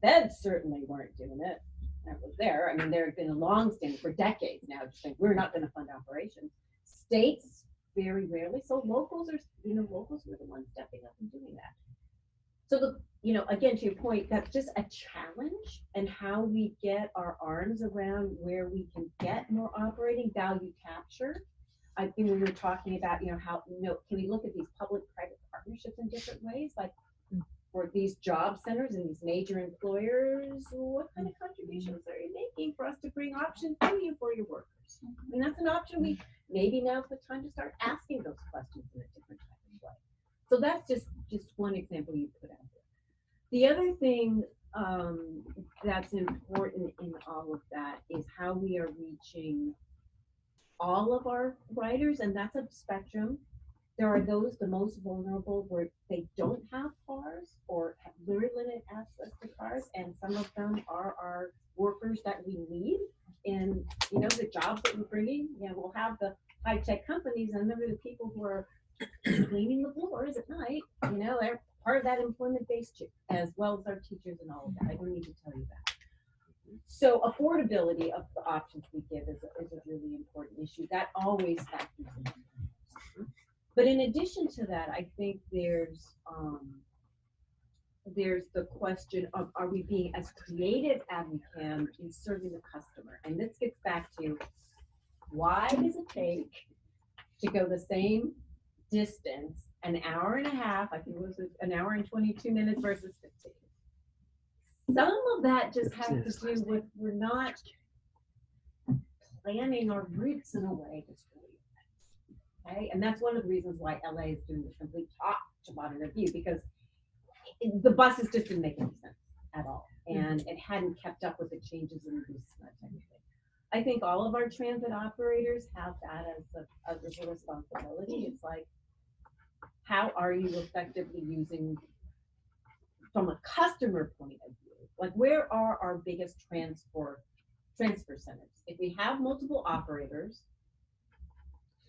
feds certainly weren't doing it. That was there. I mean, there had been a long-standing for decades now, just saying we're not going to fund operations. States very rarely. So locals are, locals were the ones stepping up and doing that. So again, to your point, that's just a challenge, and how we get our arms around where we can get more operating value capture. I think we were talking about, how, can we look at these public-private partnerships in different ways? Like, for these job centers and these major employers, what kind of contributions are you making for us to bring options to you for your workers? I mean, that's an option we, maybe now's the time to start asking those questions in a different type of way. So that's just one example you put out there. The other thing that's important in all of that is how we are reaching all of our riders, and that's a spectrum. There are those, the most vulnerable, where they don't have cars or have very limited access to cars, and some of them are our workers that we need in, you know, the jobs that we're bringing. You know, we'll have the high-tech companies, and then there are the people who are cleaning the floors at night. You know, they're part of that employment base too, as well as our teachers and all of that. I don't need to tell you that. So affordability of the options we give is a really important issue. That always factors in. But in addition to that, I think there's the question of, are we being as creative as we can in serving the customer? And this gets back to, why does it take to go the same distance an hour and a half, I think it was an hour and 22 minutes versus 15? Some of that just has to do with, we're not planning our routes in a way that's really effective. Okay, and that's one of the reasons why LA is doing the complete top to bottom review, because the buses just didn't make any sense at all, and it hadn't kept up with the changes in the technically. I think all of our transit operators have that as a responsibility. It's like, how are you effectively using, from a customer point of view, like where are our biggest transfer centers? If we have multiple operators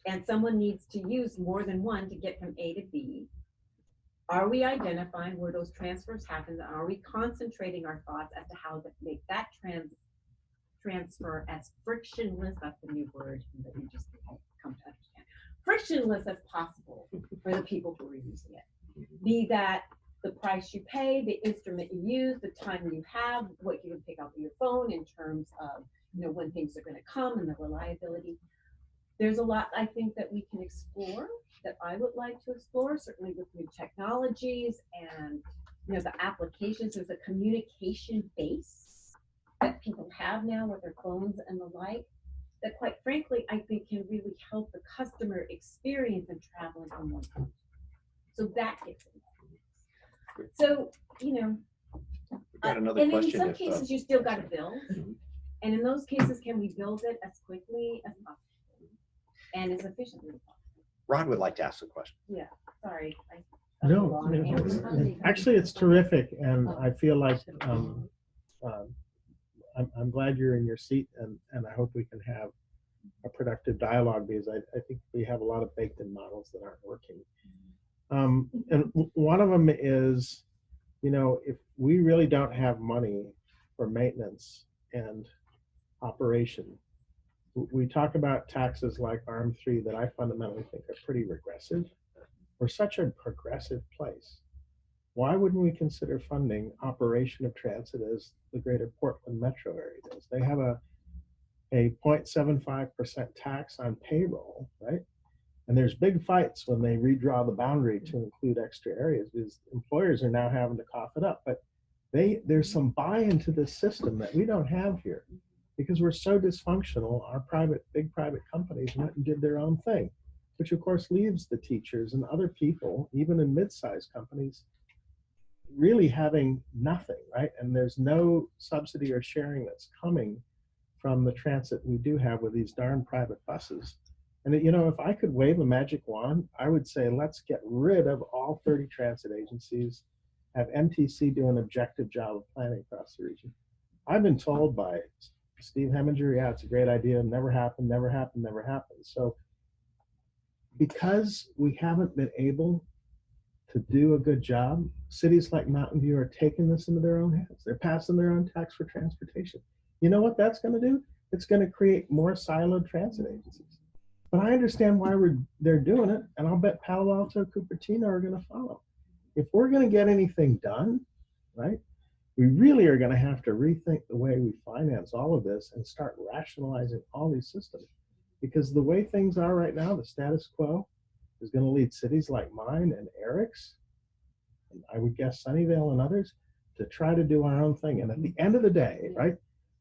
and someone needs to use more than one to get from A to B, are we identifying where those transfers happen? Are we concentrating our thoughts as to how to make that transfer as frictionless, that's the new word that we just come to understand, frictionless as possible for the people who are using it? Be that the price you pay, the instrument you use, the time you have, what you can pick up your phone in terms of, you know, when things are going to come and the reliability. There's a lot, I think, that we can explore, that I would like to explore, certainly with new technologies and, you know, the applications. There's a communication base that people have now with their phones and the like, that quite frankly, I think can really help the customer experience in traveling on one point. So that gets in. So, you know, Got another and question. in some cases you still got to build. And in those cases, can we build it as quickly as possible and as efficiently as possible? Rod would like to ask a question. Yeah, sorry. No, actually, it's terrific, and I feel like I'm glad you're in your seat, and I hope we can have a productive dialogue, because I think we have a lot of baked-in models that aren't working. And one of them is, you know, if we really don't have money for maintenance and operation, we talk about taxes like ARM3 that I fundamentally think are pretty regressive. We're such a progressive place. Why wouldn't we consider funding operation of transit as the greater Portland metro area does? They have a 0.75% tax on payroll, right? And there's big fights when they redraw the boundary to include extra areas, because employers are now having to cough it up. But there's some buy-in to this system that we don't have here, because we're so dysfunctional. Our big private companies went and did their own thing, which of course leaves the teachers and other people, even in mid-sized companies, really having nothing, right? And there's no subsidy or sharing that's coming from the transit we do have with these darn private buses. And you know, if I could wave a magic wand, I would say, let's get rid of all 30 transit agencies, have MTC do an objective job of planning across the region. I've been told by Steve Heminger, yeah, it's a great idea, never happened, never happened, never happened. So because we haven't been able to do a good job, cities like Mountain View are taking this into their own hands. They're passing their own tax for transportation. You know what that's going to do? It's going to create more siloed transit agencies. But I understand why they're doing it, and I'll bet Palo Alto, Cupertino are going to follow. If we're going to get anything done, right, we really are going to have to rethink the way we finance all of this and start rationalizing all these systems. Because the way things are right now, the status quo is going to lead cities like mine and Eric's and I would guess Sunnyvale and others, to try to do our own thing. And at the end of the day, right,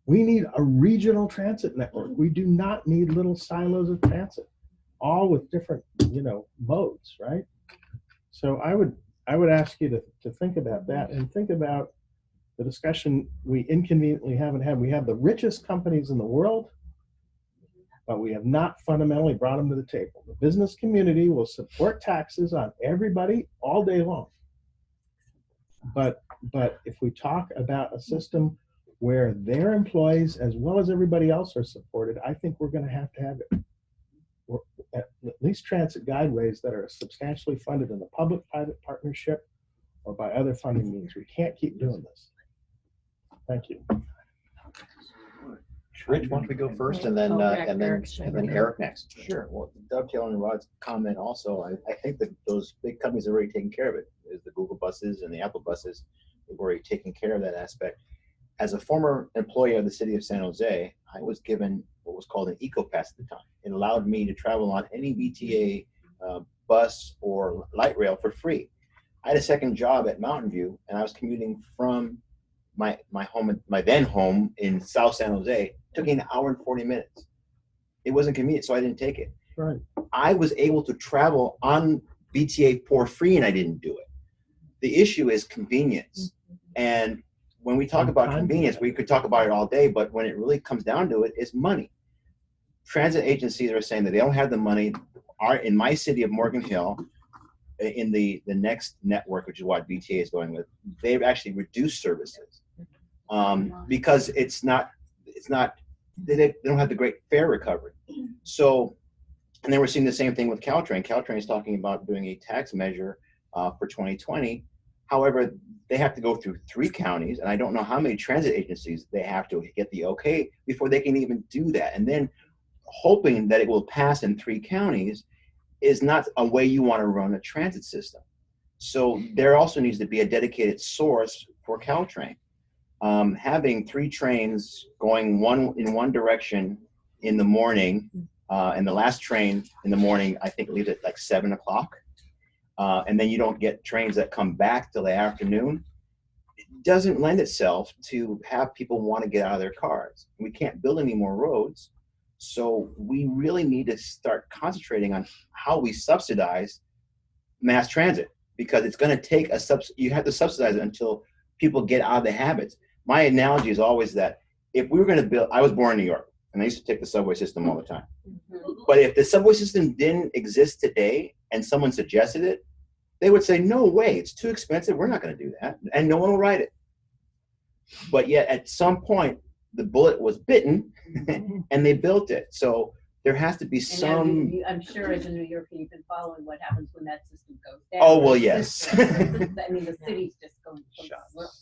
we need a regional transit network. We do not need little silos of transit, all with different, modes, right? So I would ask you to think about that and think about the discussion we inconveniently haven't had. We have the richest companies in the world, but we have not fundamentally brought them to the table. The business community will support taxes on everybody all day long. But if we talk about a system where their employees as well as everybody else are supported, I think we're going to have at least transit guideways that are substantially funded in the public-private partnership or by other funding means. We can't keep doing this. Thank you. Rich, why don't we go first and then Eric next? Sure. Well, dovetailing on Rod's comment also, I think that those big companies are already taking care of it. Is the Google buses and the Apple buses, they've already taken care of that aspect. As a former employee of the city of San Jose, I was given what was called an EcoPass at the time. It allowed me to travel on any BTA bus or light rail for free. I had a second job at Mountain View, and I was commuting from my then home in South San Jose. It took me an hour and 40 minutes. It wasn't convenient, so I didn't take it. Right. I was able to travel on BTA for free, and I didn't do it. The issue is convenience. And when we talk about convenience, we could talk about it all day, but when it really comes down to it, it's money. Transit agencies are saying that they don't have the money. In my city of Morgan Hill, in the next network, which is what BTA is going with, they've actually reduced services because they don't have the great fare recovery. So, and then we're seeing the same thing with Caltrain. Caltrain is talking about doing a tax measure for 2020. However, they have to go through 3 counties, and I don't know how many transit agencies they have to get the okay before they can even do that. And then hoping that it will pass in 3 counties is not a way you want to run a transit system. So there also needs to be a dedicated source for Caltrain. Having 3 trains going in one direction in the morning, and the last train in the morning, I think, leaves at like 7 o'clock. And then you don't get trains that come back till the afternoon. It doesn't lend itself to have people want to get out of their cars. We can't build any more roads. So we really need to start concentrating on how we subsidize mass transit, because it's going to take you have to subsidize it until people get out of the habits. My analogy is always that if we were going to build, I was born in New York, and I used to take the subway system all the time. But if the subway system didn't exist today and someone suggested it, they would say, no way, it's too expensive, we're not going to do that, and no one will ride it. But yet at some point, the bullet was bitten, and they built it. So there has to be some. I'm sure as a New Yorker, you've been following what happens when that system goes down. Oh, well, yes. I mean, the city's just going to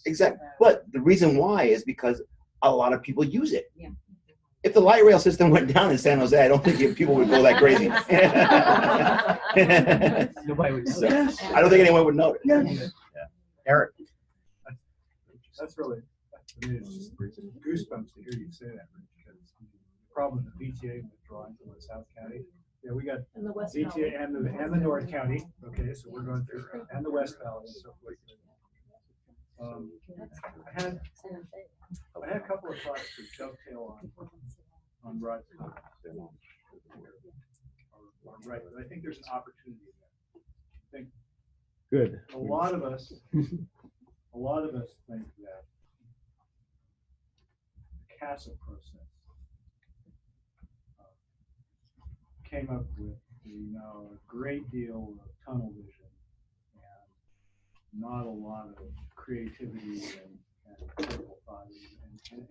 Exactly. But the reason why is because a lot of people use it. Yeah. If the light rail system went down in San Jose, I don't think people would go that crazy. Nobody would. So, I don't think anyone would notice. Yeah. Eric. That's really, I mean, it's goosebumps to hear you say that, Rich, because the problem with the BTA withdrawing from the South County, yeah, we got And the West BTA Valley. and the North County, okay, so we're going through, and the West Valley and so forth. I had a couple of thoughts to dovetail on Rod's comments. Right, but I think there's an opportunity there. I think Good. a lot of us think that the CASA process came up with, a great deal of tunnel vision and not a lot of creativity and critical thought,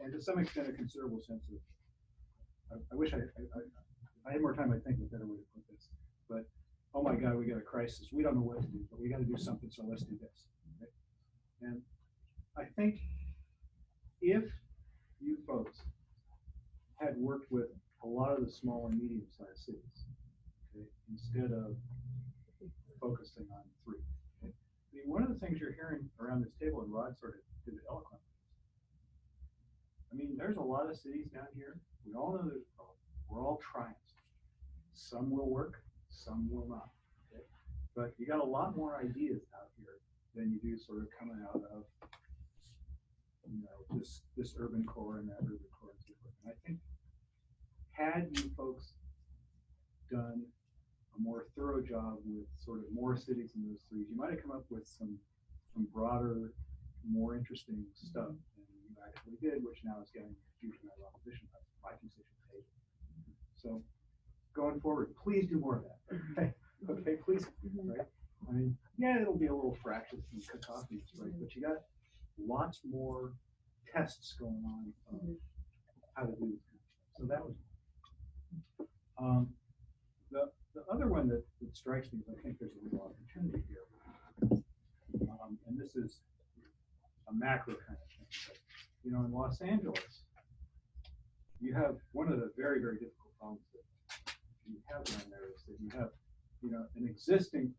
and to some extent a considerable sense of. I wish I had more time. I think a better way to put this, but oh my God, we got a crisis. We don't know what to do, but we got to do something. So let's do this. Okay? And I think if you folks had worked with a lot of the small and medium-sized cities, okay, instead of focusing on 3. Okay? I mean, one of the things you're hearing around this table, and Rod sort of did it eloquently. I mean, there's a lot of cities down here. We all know there's a problem. We're all trying. Some will work, some will not. Okay? But you got a lot more ideas out here than you do sort of coming out of, you know, this urban core and that urban core and so forth. And I think had you folks done a more thorough job with sort of more cities in those three, you might have come up with some broader, more interesting stuff than you actually did, which now is getting a huge amount of opposition by constituent. So going forward, please do more of that. Okay, okay, please, right? I mean, yeah, it'll be a little fractious and cacophonous, right? But you got lots more tests going on how to do this. So that was the other one that strikes me is I think there's a real opportunity here. And this is a macro kind of thing. But, you know, in Los Angeles, you have one of the very, very difficult problems that you have down there is that you have, you know, an existing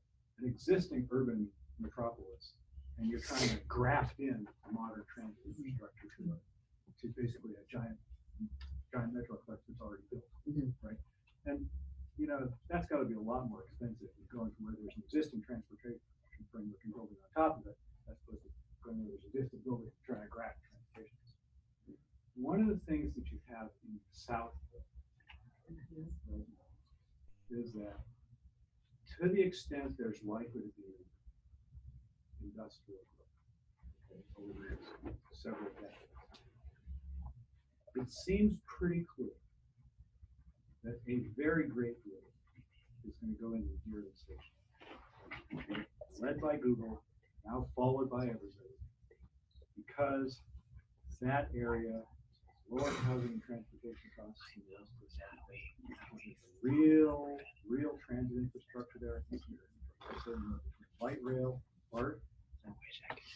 urban metropolis, and you're trying to graft in a modern transit infrastructure to basically a giant metroplex that's already built, right? And you know, that's got to be a lot more expensive than going from where there's an existing transportation framework and building on top of it, as opposed to going where there's existing building and trying to graft transportation. One of the things that you have in the South is that to the extent there's likely to be industrial growth over the next several decades, it seems pretty clear that a very great deal is going to go into the Dearden station, led by Google, now followed by everybody, because that area, lower housing and transportation costs, real transit infrastructure there. I think you're light rail, BART, a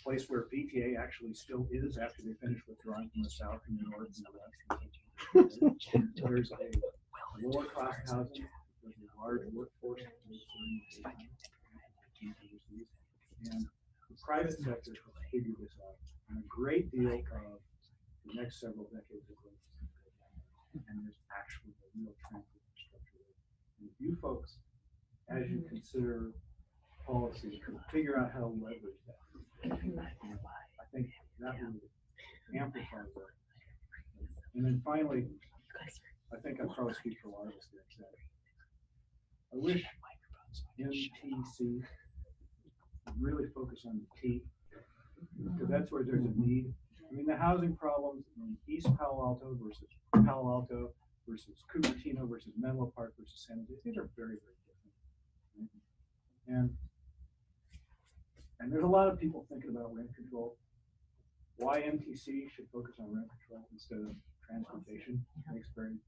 place where VTA actually still is after they finish withdrawing from the south and the north and the west. There's a lower cost housing, there's a large workforce, and the private sector has figured this out. And a great deal of the next several decades of growth is going to go down, and there's actually a real transit infrastructure there. And if you folks, as you consider policy, can figure out how to leverage that, I think that would amplify that. And then finally, I think I probably speak for a lot of us here today. I wish MTC would really focus on the T, because that's where there's a need. I mean, the housing problems in East Palo Alto versus Cupertino versus Menlo Park versus San Jose, these are very, very different. Right? And there's a lot of people thinking about rent control. Why MTC should focus on rent control instead of transportation makes very.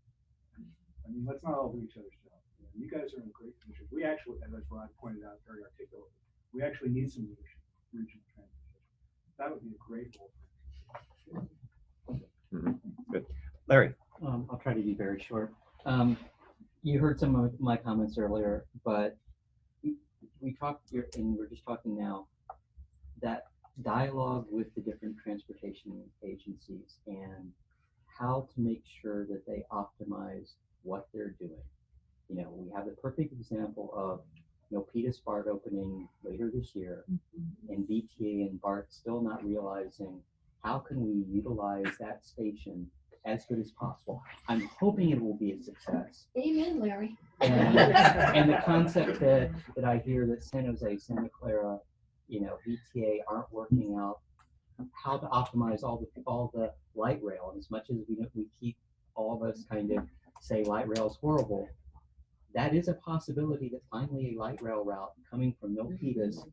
I mean, let's not all do each other's job. You guys are in a great position. We actually, as Rod pointed out very articulately, we actually need some leadership, regional transportation. That would be a great goal. Good. Larry. I'll try to be very short. You heard some of my comments earlier, but we talked here, and we're just talking now, that dialogue with the different transportation agencies and how to make sure that they optimize what they're doing. You know, we have the perfect example of Milpitas BART opening later this year, and VTA and BART still not realizing how can we utilize that station as good as possible. I'm hoping it will be a success. Amen, Larry. And the concept that I hear that San Jose, Santa Clara, you know, VTA aren't working out how to optimize all the light rail. And as much as we keep all of us kind of say light rail is horrible, that is a possibility that finally a light rail route coming from Milpitas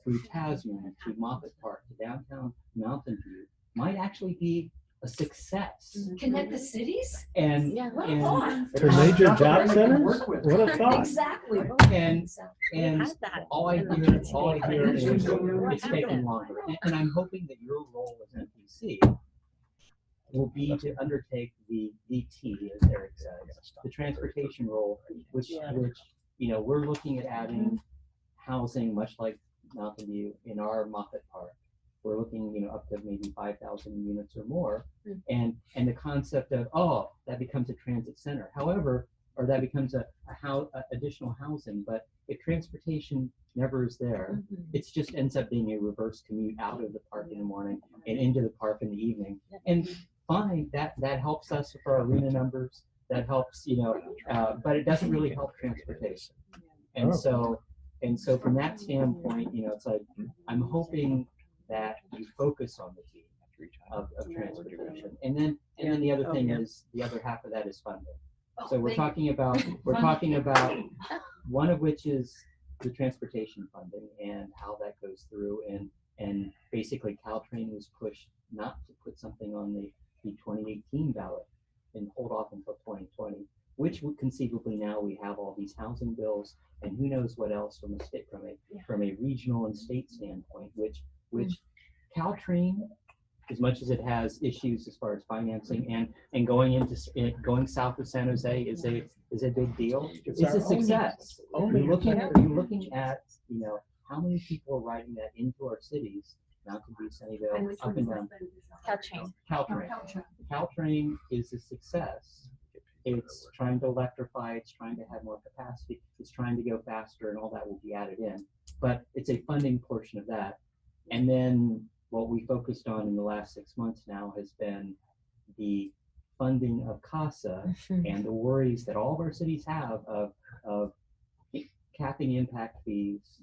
through Tasman to Moffett Park to downtown Mountain View might actually be a success. Connect the cities? And What a thought. To major job centers? What a thought. Exactly. And all I hear is it's taking longer. And I'm hoping that your role as MPC will be to undertake the DT, as Eric says, the transportation role, which you know, we're looking at adding housing, much like Mountain View, in our Moffett Park. We're looking, you know, up to maybe 5,000 units or more, and the concept of that becomes a transit center. However, or that becomes a additional housing. But if transportation never is there, it just ends up being a reverse commute out of the park in the morning and into the park in the evening. And fine, that helps us for our arena numbers. That helps, but it doesn't really help transportation. And so from that standpoint, it's like I'm hoping that you focus on the team of transportation. And then the other thing is the other half of that is funding. So we're talking about one of which is the transportation funding and how that goes through, and basically Caltrain was pushed not to put something on the 2018 ballot and hold off until 2020, which would conceivably now we have all these housing bills and who knows what else from a regional and state standpoint, which Caltrain, as much as it has issues as far as financing and going south of San Jose is a big deal. It's a success. You're looking at how many people are riding that into our cities, Mountain View, Sunnyvale, up and down. Caltrain is a success. It's trying to electrify, it's trying to have more capacity, it's trying to go faster, and all that will be added in. But it's a funding portion of that. And then what we focused on in the last 6 months now has been the funding of CASA and the worries that all of our cities have of capping impact fees,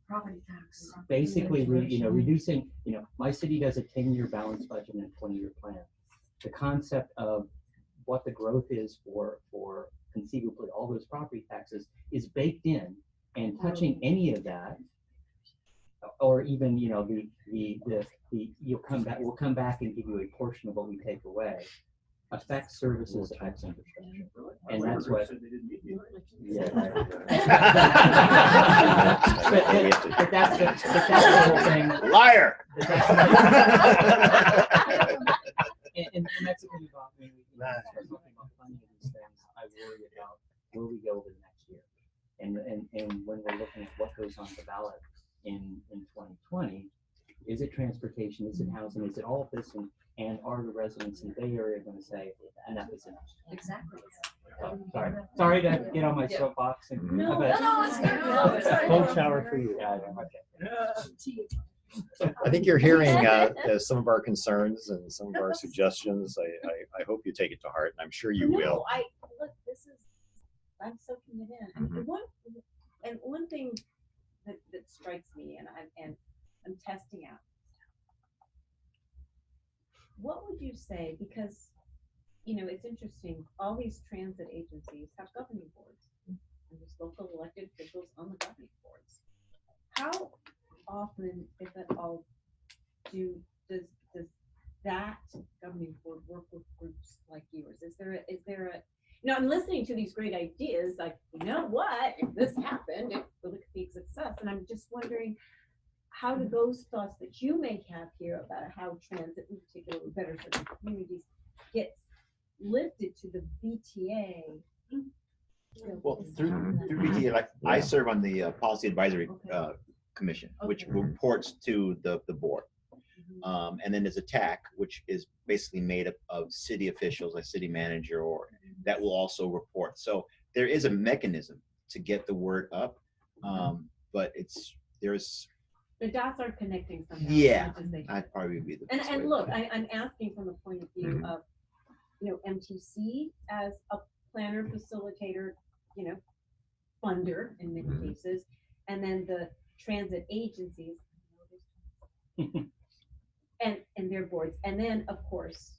property tax, basically, reducing. My city does a 10-year balanced budget and a 20-year plan. The concept of what the growth is for conceivably all those property taxes is baked in, and touching any of that, or even we'll come back and give you a portion of what we take away, affects services, affects infrastructure, and that's what. Yeah, right. but that's the whole thing. Liar. And that's the thing about when we start talking about funding of these things, I worry about where we go over the next year. And when we're looking at what goes on the ballot in 2020, is it transportation, is it housing, is it all of this, and are the residents in the Bay Area going to say enough is enough? Exactly. Sorry to get on my soapbox. No, it's not. Cold shower for you. Yeah, okay. I think you're hearing some of our concerns and some of our suggestions. I hope you take it to heart, and I'm sure you will. I'm soaking it in. I mean, one thing that strikes me, and I'm testing out. What would you say? Because it's interesting. All these transit agencies have governing boards, and there's local elected officials on the governing boards. How often, if at all, does that governing board work with groups like yours? Is there a I'm listening to these great ideas, like, what, if this happened, it could be a success. And I'm just wondering, how do those thoughts that you may have here about how transit, in particular, better serving communities, gets lifted to the VTA? Well, through VTA, like I serve on the Policy Advisory Commission, which reports to the board. And then there's a TAC, which is basically made up of city officials, like city manager, or that will also report. So there is a mechanism to get the word up, but there's the dots are connecting somehow. Yeah, I'd probably be the best and look, I'm asking from the point of view of MTC as a planner, facilitator, funder in many cases, and then the transit agencies and their boards, and then of course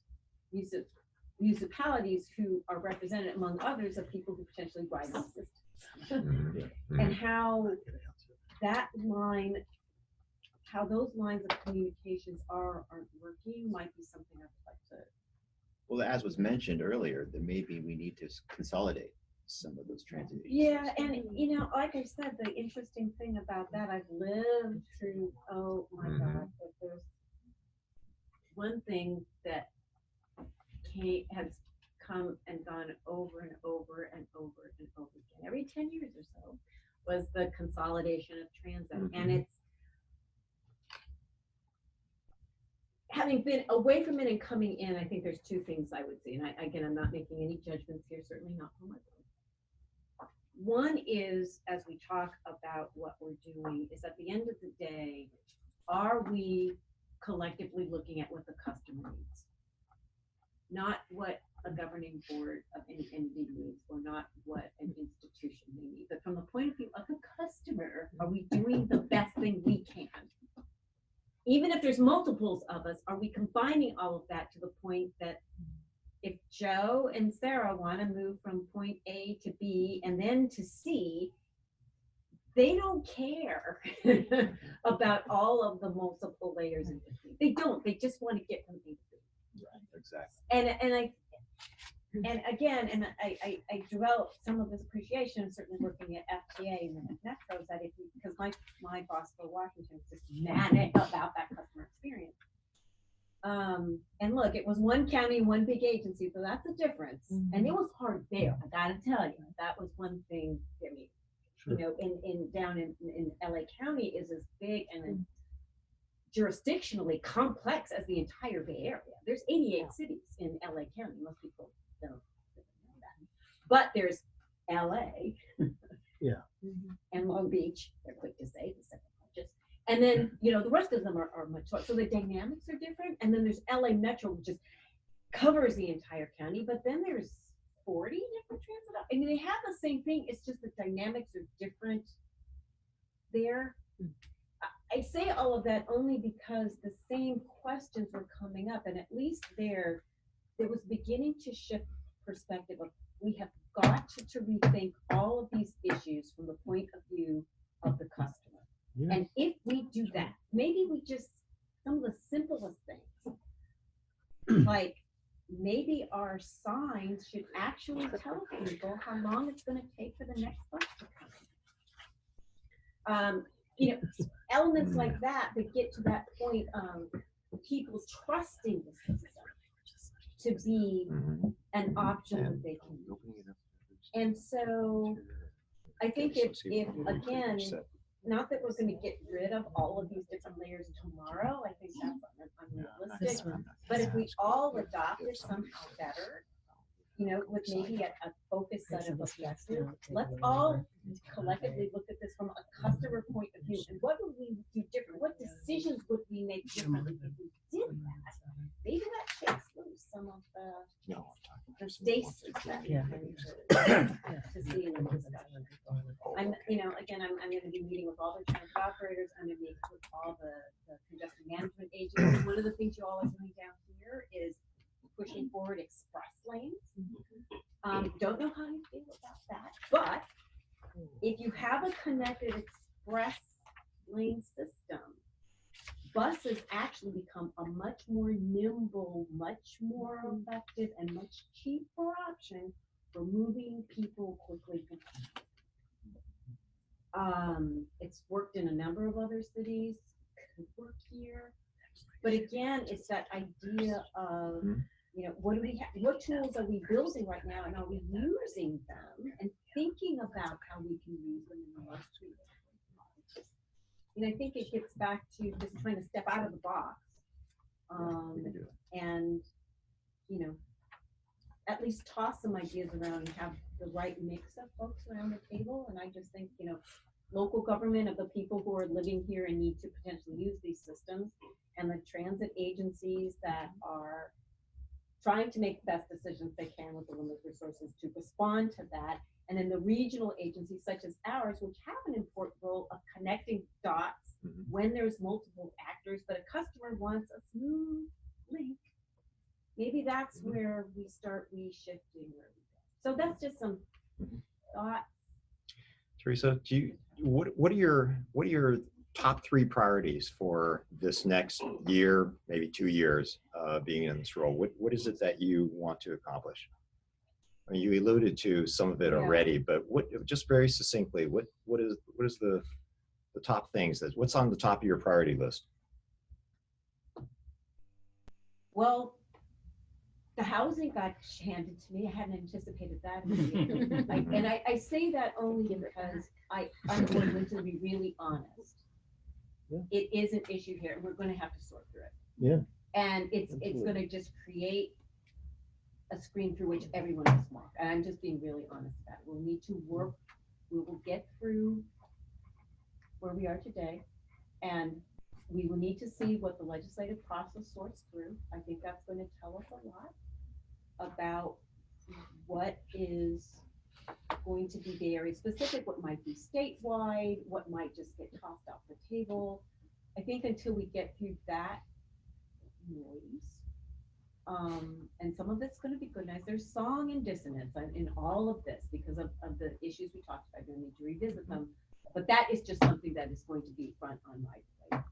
municipalities who are represented among others of people who potentially ride the system. And how those lines of communications aren't working might be something I'd like to. Well, as was mentioned earlier, that maybe we need to consolidate some of those transit agencies. Yeah, and like I said, the interesting thing about that, I've lived through, oh my God, if there's one thing that has come and gone over and over and over and over again, every 10 years or so, was the consolidation of transit. And having been away from it and coming in, I think there's two things I would say, and again, I'm not making any judgments here, certainly not for myself. One is, as we talk about what we're doing, is at the end of the day, are we collectively looking at what the customer needs? Not what a governing board of any entity needs, or not what an institution may need, but from the point of view of the customer, are we doing the best thing we can? Even if there's multiples of us, are we combining all of that to the point that if Joe and Sarah want to move from point A to B and then to C, they don't care about all of the multiple layers in between. They don't. They just want to get from A to B. Right, exactly. And I developed some of this appreciation, certainly working at FTA and at Metro, that because my boss for Washington was just manic about that customer experience. And look, it was one county, one big agency, so that's the difference. And it was hard there. I gotta tell you, that was one thing. I mean, you know, down in LA County is as big and jurisdictionally complex as the entire Bay Area. There's 88 cities in LA County. Most people don't know that. But there's LA and Long Beach, they're quick to say, the second largest. And then, you know, the rest of them are much smaller. So the dynamics are different. And then there's LA Metro, which just covers the entire county. But then there's 40 different transit. I mean, they have the same thing. It's just the dynamics are different there. I say all of that only because the same questions were coming up, and at least there was beginning to shift perspective of we have got to rethink all of these issues from the point of view of the customer. Yeah. And if we do that, maybe we just, some of the simplest things, like maybe our signs should actually tell people how long it's going to take for the next bus to come. You know, elements like that get to that point of people trusting the system to be an option that they can use. And so I think if again, not that we're going to get rid of all of these different layers tomorrow, I think that's unrealistic, but if we all adopt it somehow better, you know, with maybe a focused set of objectives, let's all collectively look at this from a customer point of view. And what would we do different? What decisions would we make differently if we did that? Maybe that shakes loose some of the stasis that we tend to see in the discussion. You know, again, I'm going to be meeting with all the transit operators. I'm going to meet with all the congestion management agencies. One of the things you all are doing down here is pushing forward express lanes. Don't know how you feel about that, but if you have a connected express lane system, buses actually become a much more nimble, much more effective, and much cheaper option for moving people quickly from home. It's worked in a number of other cities, could work here, but again, it's that idea of, you know, what do we have? What tools are we building right now, and are we using them and thinking about how we can use them in the most treatment? And I think it gets back to just trying to step out of the box, and you know, at least toss some ideas around and have the right mix of folks around the table. And I just think, you know, local government of the people who are living here and need to potentially use these systems, and the transit agencies that are trying to make the best decisions they can with the limited resources to respond to that. And then the regional agencies such as ours, which have an important role of connecting dots when there's multiple actors, but a customer wants a smooth link. Maybe that's where we start reshifting where we go. So that's just some thought. Teresa, what are your top 3 priorities for this next year, maybe 2 years, being in this role? What is it that you want to accomplish? I mean, you alluded to some of it already, but just very succinctly, what is the top things what's on the top of your priority list? Well, the housing got handed to me. I hadn't anticipated that. And I say that only because I'm going to be really honest. Yeah. It is an issue here, and we're going to have to sort through it. Yeah. And it's gonna just create a screen through which everyone is smart. And I'm just being really honest about it. We'll need to work, we will get through where we are today. And we will need to see what the legislative process sorts through. I think that's going to tell us a lot about what is going to be very specific, what might be statewide, what might just get tossed off the table. I think until we get through that noise, and some of it's going to be good. Nice. There's song and dissonance in all of this because of the issues we talked about. We'll need to revisit them, but that is just something that is going to be front on my plate.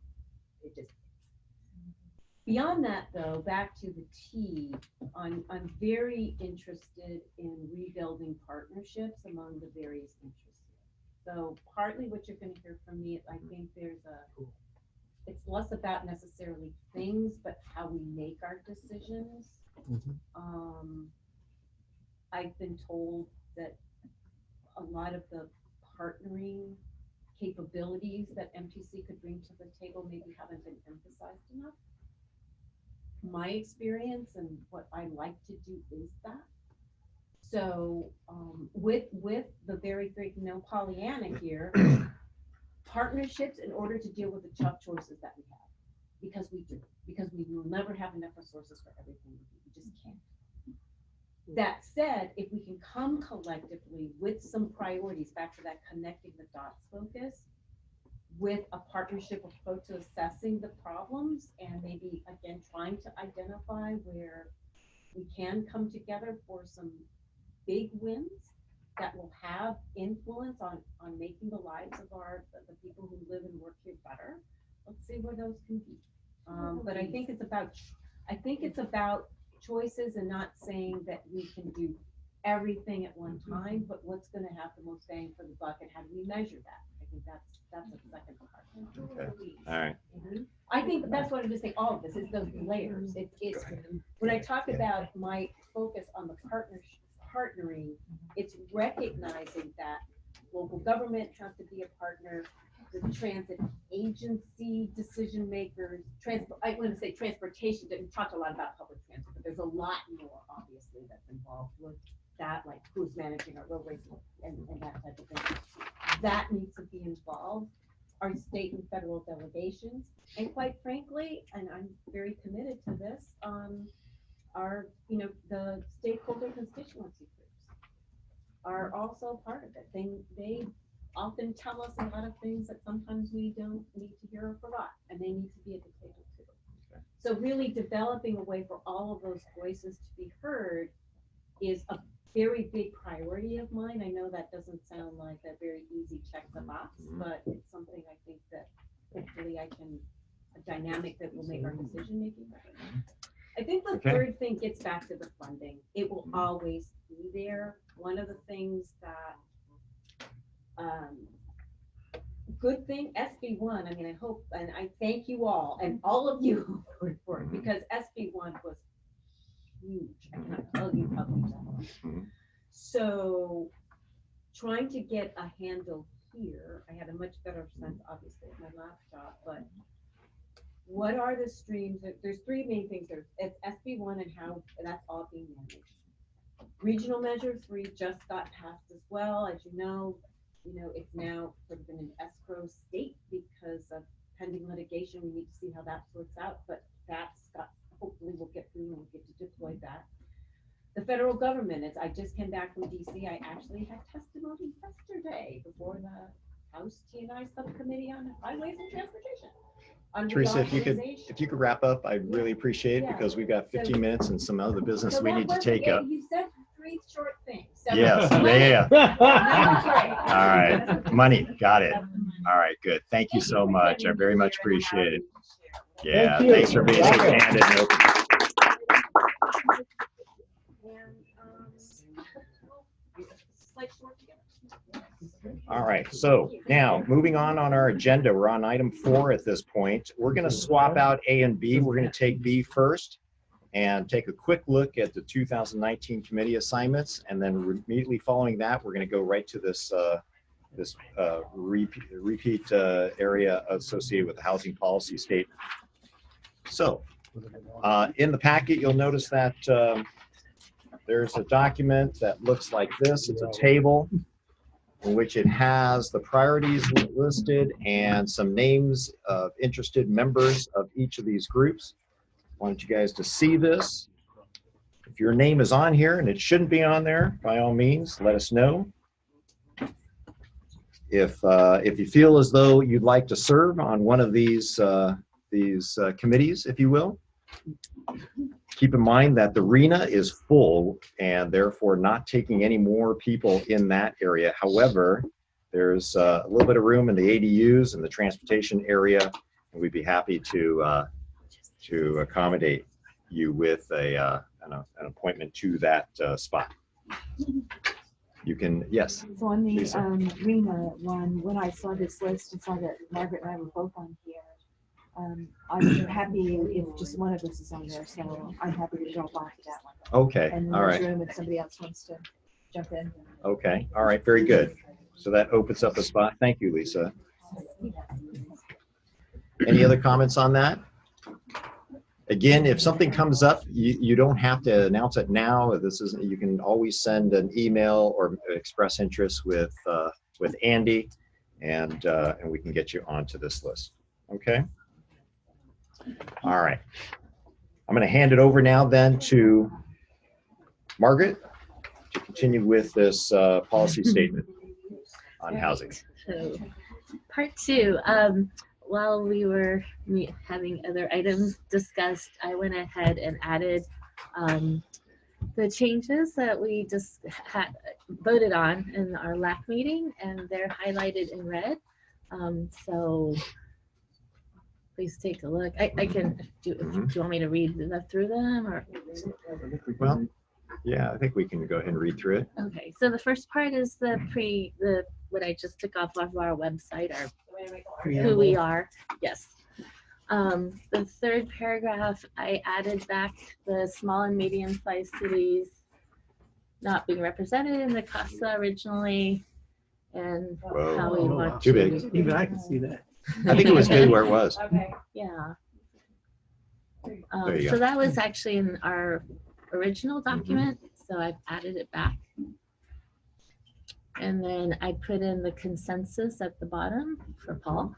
It just, beyond that though, back to the T, I'm very interested in rebuilding partnerships among the various interests. So partly what you're going to hear from me, I think it's less about necessarily things, but how we make our decisions. I've been told that a lot of the partnering capabilities that MTC could bring to the table maybe haven't been emphasized enough. My experience and what I like to do is that. So with the very Pollyanna here, partnerships in order to deal with the tough choices that we have, because we will never have enough resources for everything we do. We just can't. That said, if we can come collectively with some priorities, back to that connecting the dots focus, with a partnership approach to assessing the problems and maybe again trying to identify where we can come together for some big wins that will have influence on making the lives of the people who live and work here better. Let's see where those can be. But I think it's about choices and not saying that we can do everything at one time, but what's going to have the most bang for the buck and how do we measure that? I think that's the second part. Okay. All right. I think that's what I'm just saying. All of this is those layers. It's when I talk about my focus on the partnering, it's recognizing that local government has to be a partner, the transit agency decision makers, I want to say transportation. We talked a lot about public transit, but there's a lot more obviously that's involved with that, like who's managing our roadways and that type of thing. That needs to be involved. Our state and federal delegations, and quite frankly, and I'm very committed to this, our the stakeholder constituency groups are also part of it. They often tell us a lot of things that sometimes we don't need to hear or forgot, and they need to be at the table too. Okay. So really developing a way for all of those voices to be heard is a very big priority of mine. I know that doesn't sound like a very easy check the box, but it's something I think that hopefully a dynamic that will make our decision making better. I think the third thing gets back to the funding. It will always be there. One of the things that good thing, SB1, I mean, I hope, and I thank you all, and all of you who voted for it, because SB1 was huge. I cannot tell you how much that was. So trying to get a handle here, I had a much better sense, obviously, at my last job, but what are the streams? There's three main things. It's SB1 and how that's all being managed. Regional Measure 3 just got passed as well. As you know, it's now sort of in an escrow state because of pending litigation. We need to see how that sorts out, but hopefully we'll get through and we'll get to deploy that. The federal government, I just came back from DC. I actually had testimony yesterday before the House T&I Subcommittee on Highways and Transportation. Teresa, if you could wrap up, I'd really appreciate it because we've got 15 minutes and some other business we need to take up. You said 3 short things. So yes, yeah. All right, money, got it. All right, good. Thank you so much. I very much appreciate it. Yeah, thanks for being so candid and open. All right, so now moving on our agenda, we're on item 4 at this point. We're going to swap out A and B. We're going to take B first and take a quick look at the 2019 committee assignments, and then immediately following that, we're going to go right to this repeat area associated with the housing policy statement. So In the packet, you'll notice that there's a document that looks like this. It's a table in which it has the priorities listed and some names of interested members of each of these groups. I wanted you guys to see this. If your name is on here and it shouldn't be on there, by all means, let us know. If you feel as though you'd like to serve on one of these committees, if you will, keep in mind that the arena is full and therefore not taking any more people in that area. However, there's a little bit of room in the ADUs and the transportation area, and we'd be happy to accommodate you with an appointment to that spot. You can, yes. So on the Lisa. REMA one, when I saw this list and saw that Margaret and I were both on here, I'm happy if just one of us is on there, so I'm happy to drop off that one. Okay, And all there's right. room if somebody else wants to jump in. Okay, all right, very good. So that opens up a spot. Thank you, Lisa. Any other comments on that? Again, if something comes up, you don't have to announce it now. This is, you can always send an email or express interest with Andy, and we can get you onto this list. Okay. All right. I'm going to hand it over now then to Margaret to continue with this policy statement on housing. So, part two. While we were having other items discussed, I went ahead and added the changes that we just voted on in our LAC meeting, and they're highlighted in red. So please take a look. I can do. Do you want me to read through them, or? Well, yeah, I think we can go ahead and read through it. Okay. So the first part is what I just took off of our website, who we are. Yes. The third paragraph, I added back the small and medium-sized cities not being represented in the CASA originally, and Whoa. how we want Too to. big. Even I can see that. I think it was good where it was. Okay. Yeah. There you So go. that was actually in our original document, so I've added it back. And then I put in the consensus at the bottom for Paul.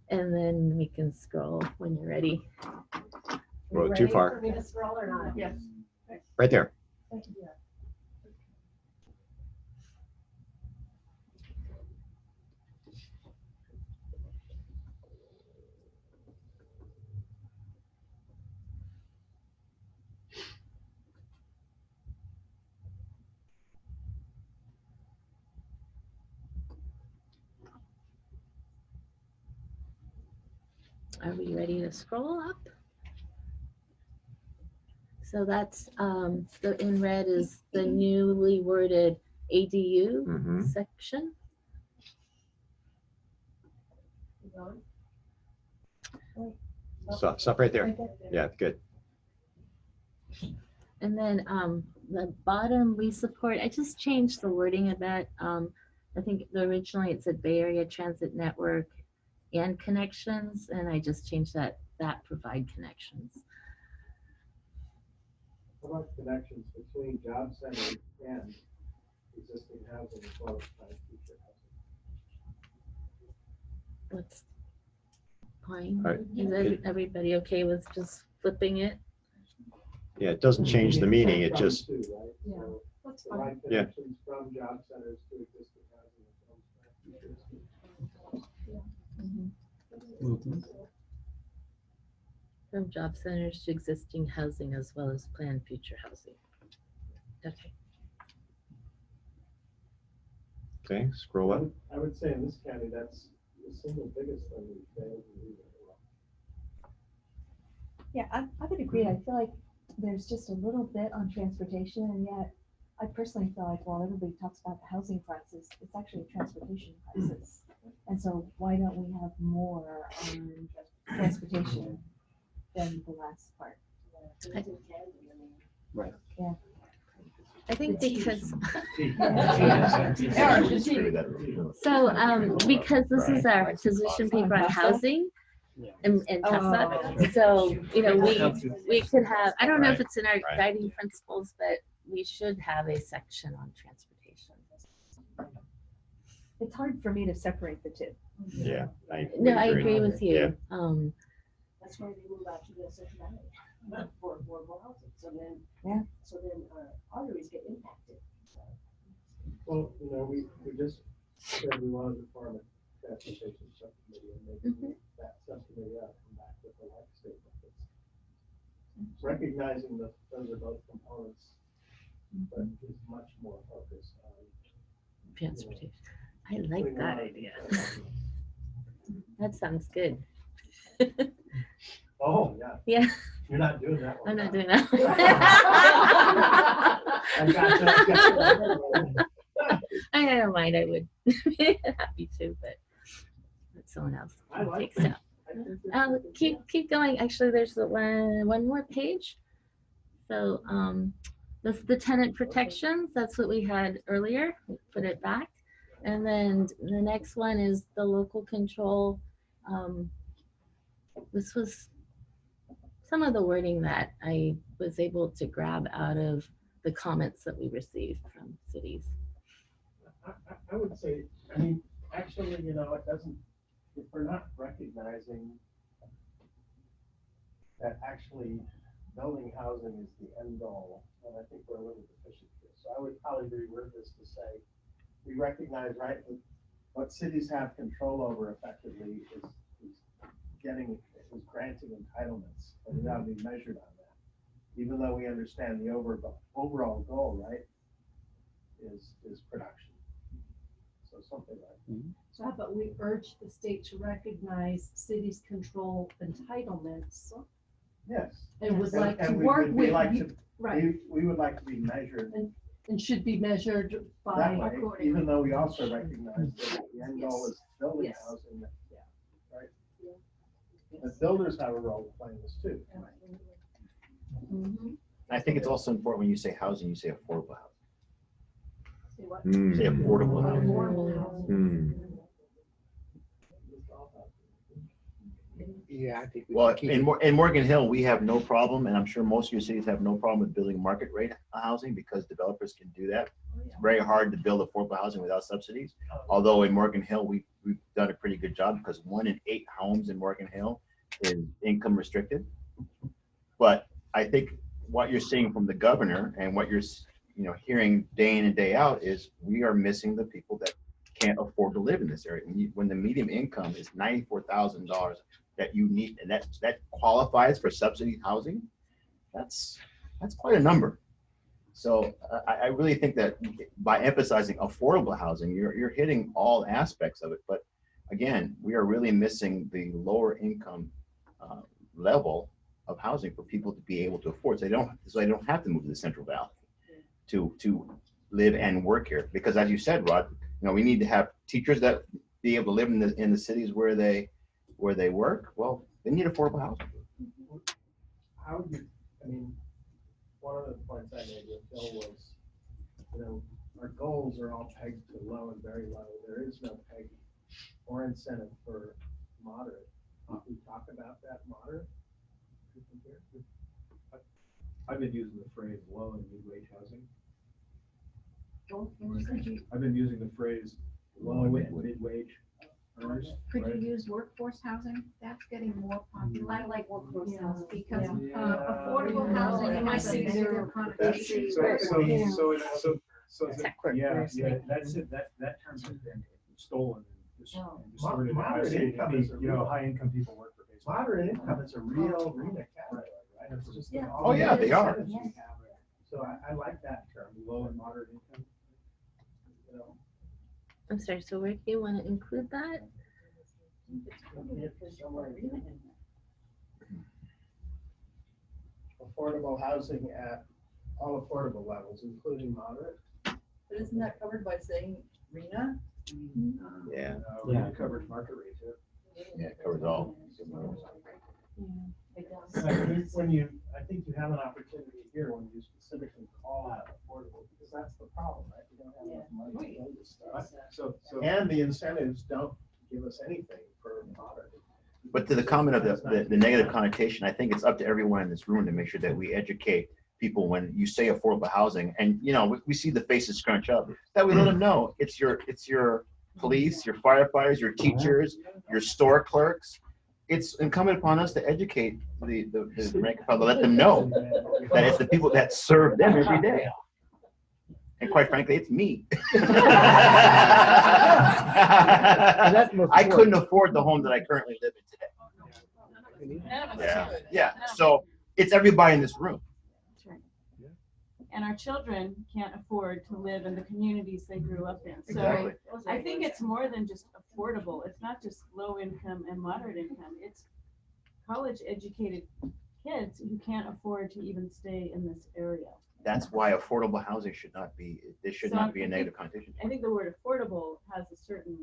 And then we can scroll when you're ready. Well, too far. For me to scroll or not? Yes. Right there. Are we ready to scroll up? So that's the in red is the newly worded ADU section. Stop right there. Yeah, good. And then the bottom we support, I just changed the wording of that. I think originally it said Bay Area Transit Network and connections, and I just changed that provide connections. How about connections between job centers and existing housing as well as planned future housing? That's fine. All right. Is everybody okay with just flipping it? Yeah, it doesn't change the meaning. It just, Yeah. That's Provide Yeah. connections from job centers to existing housing as well as planned future housing. From job centers to existing housing as well as planned future housing. Okay. okay, scroll up. I would say in this county, that's the single biggest thing we failed to do very well. Yeah, I would agree. I feel like there's just a little bit on transportation, and yet I personally feel like while everybody talks about the housing crisis, it's actually a transportation crisis. And so why don't we have more on transportation than the last part? Right. Yeah. I think because Yeah. so because this is our position paper on housing, and Tessa. So, you know, we could have, I don't know if it's in our guiding principles, but we should have a section on transportation. It's hard for me to separate the two. Yeah. No, I agree with you. Yeah. That's why they move out to the Central Valley for affordable housing. So then, so then arteries get impacted. Well, you know, we just said we wanted to form a transportation subcommittee and maybe that subcommittee out come back with a like statement. It's recognizing that those are both components, but is much more focused on Transportation. I like that idea. That sounds good. Oh, yeah. Yeah. You're not doing that one. I'm not doing that. I got that. I don't mind. I would be happy to, but let someone else take steps. Keep going. Actually, there's one more page. So that's the tenant protections. That's what we had earlier. We put it back. And then the next one is the local control. This was some of the wording that I was able to grab out of the comments that we received from cities. I would say, I mean, actually, you know, it doesn't, if we're not recognizing that actually building housing is the end goal, then I think we're a little deficient here. So I would probably reword this to say, we recognize, right, that what cities have control over effectively is granting entitlements, and we got to be measured on that. Even though we understand the overall goal, right, is production. So something like that. So how about we urge the state to recognize cities control entitlements? Yes. And would like to we work would with like you, to, right? We would like to be measured And should be measured that by. way, even though we also recognize that the end goal is building housing. Right? But builders have a role to play in this too. I think it's also important when you say housing, you say affordable housing. Say what? Say affordable housing. Yeah, I think we Well, should keep in Morgan Hill, we have no problem, and I'm sure most of your cities have no problem with building market rate housing because developers can do that. It's very hard to build affordable housing without subsidies. Although in Morgan Hill, we've done a pretty good job because 1 in 8 homes in Morgan Hill is income restricted. But I think what you're seeing from the governor and what you're hearing day in and day out is we are missing the people that can't afford to live in this area. When the median income is $94,000 that you need, and that qualifies for subsidy housing, that's quite a number. So I really think that by emphasizing affordable housing, you're hitting all aspects of it. But again, we are really missing the lower income level of housing for people to be able to afford. So they don't have to move to the Central Valley to live and work here. Because as you said, Rod, we need to have teachers that be able to live in the cities where they work. Well, they need affordable housing. How would you, I mean, one of the points I made with Bill was, our goals are all pegged to low and very low. There is no peg or incentive for moderate. Can we talk about that moderate? I've been using the phrase low and mid-wage housing. I've been using the phrase low and mid-wage earners. Could you use workforce housing? That's getting more popular. I like workforce housing because Affordable housing, you might see zero connotation. That's it. That term has been stolen and distorted. Moderate income is high income people work for Facebook. Moderate income is a real RENA category, right? It's just Oh yeah, they are. So I like that term, Low and moderate income. I'm sorry, so where do you want to include that? Affordable housing at all affordable levels, including moderate. But isn't that covered by saying RENA? Yeah. RENA covers market rate too. Yeah, it covers all. I think you have an opportunity here when you specifically call out affordable, because that's the problem, right? We don't have enough money to build this stuff. And the incentives don't give us anything for moderate. But to the comment of the negative connotation, I think it's up to everyone in this room to make sure that we educate people when you say affordable housing, and we see the faces scrunch up, that we let them know it's your police, your firefighters, your teachers, your store clerks. It's incumbent upon us to educate the rank and file, to let them know that it's the people that serve them every day. And quite frankly, it's me. I couldn't afford the home that I currently live in today. Yeah. So it's everybody in this room. And our children can't afford to live in the communities they grew up in. So Exactly. I think it's more than just affordable. It's not just low income and moderate income. It's college educated kids who can't afford to even stay in this area. That's why affordable housing should not be a I negative connotation. I think the word affordable has a certain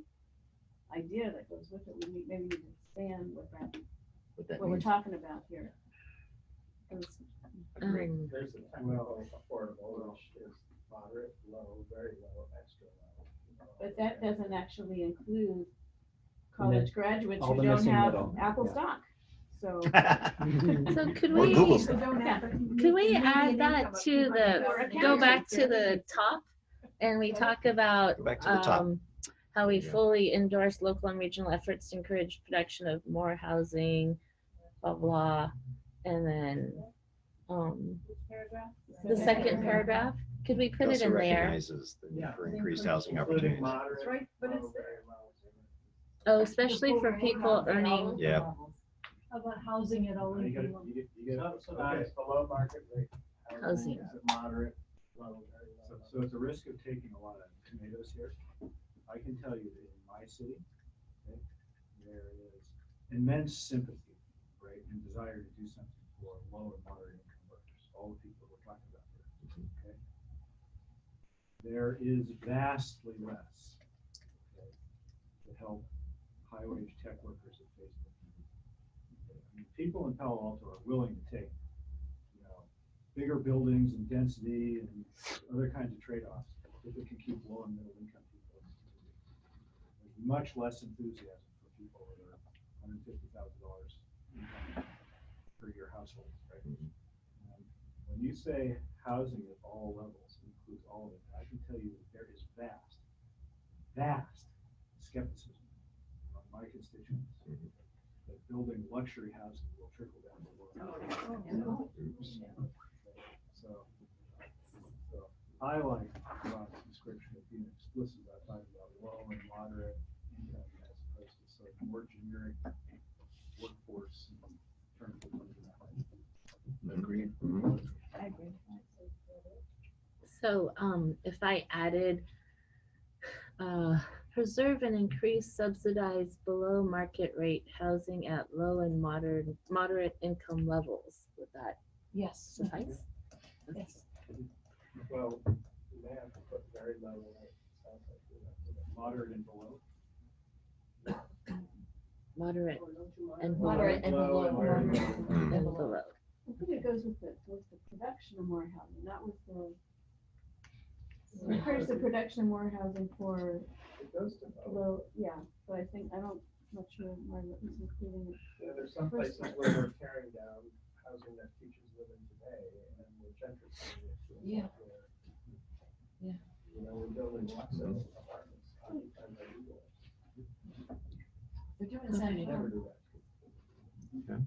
idea that goes with it. We maybe need to expand what we're means. talking about here. There's a technical affordable, which is moderate, low, very low, extra low. But that doesn't actually include college graduates all who the don't missing have middle. Apple Yeah. stock. So So could Or we, Google So don't have to could we meet the add median that income of to $200 the, go back to account. the top? And we talk about, Go back to the top. how we fully endorse local and regional efforts to encourage production of more housing, blah, blah. And then, the second paragraph, could we put it Also in there? recognizes the need for increased housing opportunities. That's right, but it's Oh, especially for people earning, Yeah. How about housing at all You income get, levels? you get, you get. Subsidize below market rate. Housing. Is it moderate, low, very low? So it's a risk of taking a lot of tomatoes here. I can tell you that in my city, okay, there is immense sympathy, right, and desire to do something for low and moderate income workers, all the people we're talking about here, okay? There is vastly less, okay, to help high-wage tech workers at Facebook. Okay, I mean, people in Palo Alto are willing to take, bigger buildings and density and other kinds of trade-offs if it can keep low and middle income people in the community. There's much less enthusiasm for people that are $150,000 income per year households, right? When you say housing at all levels includes all of it, I can tell you that there is vast skepticism among my constituents that building luxury housing will trickle down the low. So I like Rob's description of being explicit about talking about low and moderate income as opposed to sort of more generic workforce terms of looking at. Agreed. I agree. so, if I added, preserve and increase subsidized below market rate housing at low and moderate income levels, would that Yes. suffice? Yes. Well, you may have to put very low in it. Sounds like you're not doing it. Moderate and below. Moderate and Moderate and Low below. and very low. and below. I think it goes with the production of more housing, not with the. Encourage the production of more housing for It goes to both. low, yeah, but I think, I'm not sure Margaret was including it. Yeah, there's some places where we're tearing down housing that teachers live in today, and we're gentrifying it to a Yeah. point where, Yeah. we're building lots of apartments occupied by people. They're doing the same You never thing. do that. Okay.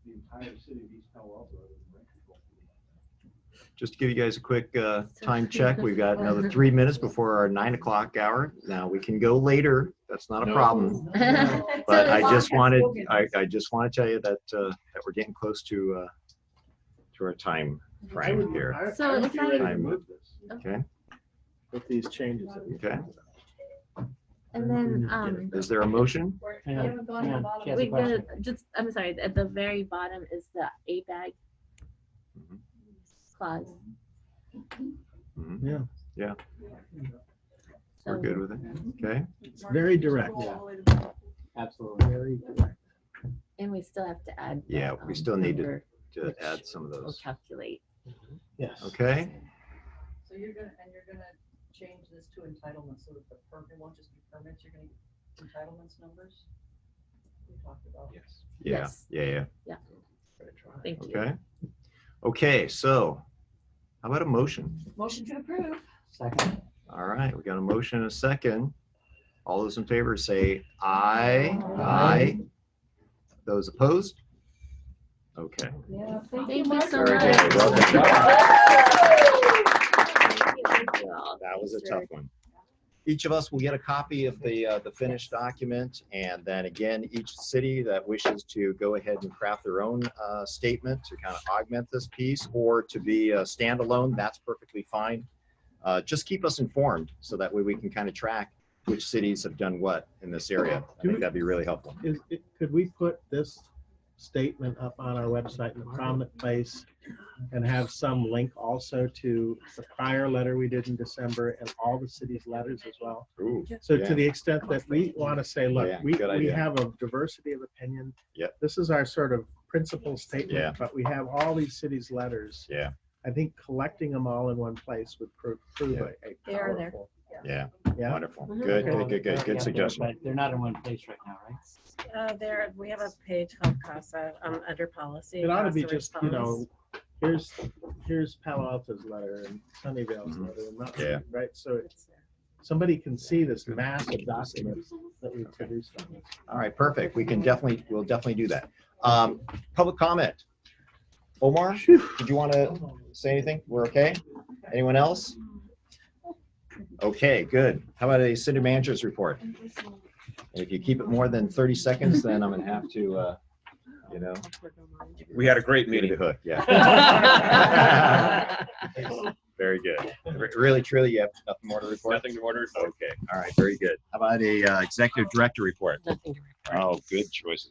The entire city of East Palo Alto is rent control. Just to give you guys a quick time check, we've got another 3 minutes before our 9 o'clock hour. Now, we can go later. That's not a No. problem. But I just wanted to tell you that we're getting close to our time frame here. So I would if be I- ready to I'm- move this Okay, with these changes. that we okay. And then, Is there a motion? Hang on, haven't gone to the hang on. bottom. She has a we're gonna question. just, I'm sorry, at the very bottom is the ABAG clause. Mhm. Yeah. Yeah, So we're good with it. Okay. It's very direct. Absolutely. Very direct. And we still have to add. the, Yeah, we still need number, to which add some of We'll those. calculate. Yes. Okay. So you're gonna change this to entitlements so that the permit, it won't just be permits, you're gonna get entitlements numbers? We talked about. Yes. Yeah, Yes. yeah. Thank you. Okay. Okay, so how about a motion? Motion to approve. Second. All right, we got a motion and a second. All those in favor say aye. Aye. Those opposed? Okay. Yeah, Thank you so Very much. good. Well done. Thank you all. That was a Thanks tough for- one. Each of us will get a copy of the finished document, and then again, each city that wishes to go ahead and craft their own statement to kind of augment this piece or to be a standalone, that's perfectly fine. Just keep us informed so that way we can kind of track which cities have done what in this area. I think that'd be really helpful. Could we put this statement up on our website in a prominent place and have some link also to the prior letter we did in December and all the city's letters as well? Ooh, So yeah. to the extent that we want to say, look, Yeah, we good idea. have a diversity of opinion. Yep. This is our sort of principal statement, Yeah. but we have all these cities' letters. Yeah. I think collecting them all in one place would prove Yeah. a They are there. powerful. Yeah, Yeah. wonderful. Mhm. Good, They're good, good, good. Good out there, suggestion. but they're not in one place right now, right? We have a page called CASA, under policy. It ought to be CASA just, you know, response. here's Palo Alto's letter and Sunnyvale's Mhm. letter and Mountain Yeah. View, right? So somebody can see this massive document that we've produced on this. All right, perfect. We'll definitely do that. Public comment. Omar, did you want to say anything? We're okay? Anyone else? Okay, good. How about a city manager's report? And if you keep it more than 30 seconds, then I'm gonna have to, you know. We had a great Give you meeting. the hook, yeah. Very good. Really, truly, you have nothing more to report? Nothing to order. Okay, all right, very good. How about a executive director report? Nothing to Oh, good choices.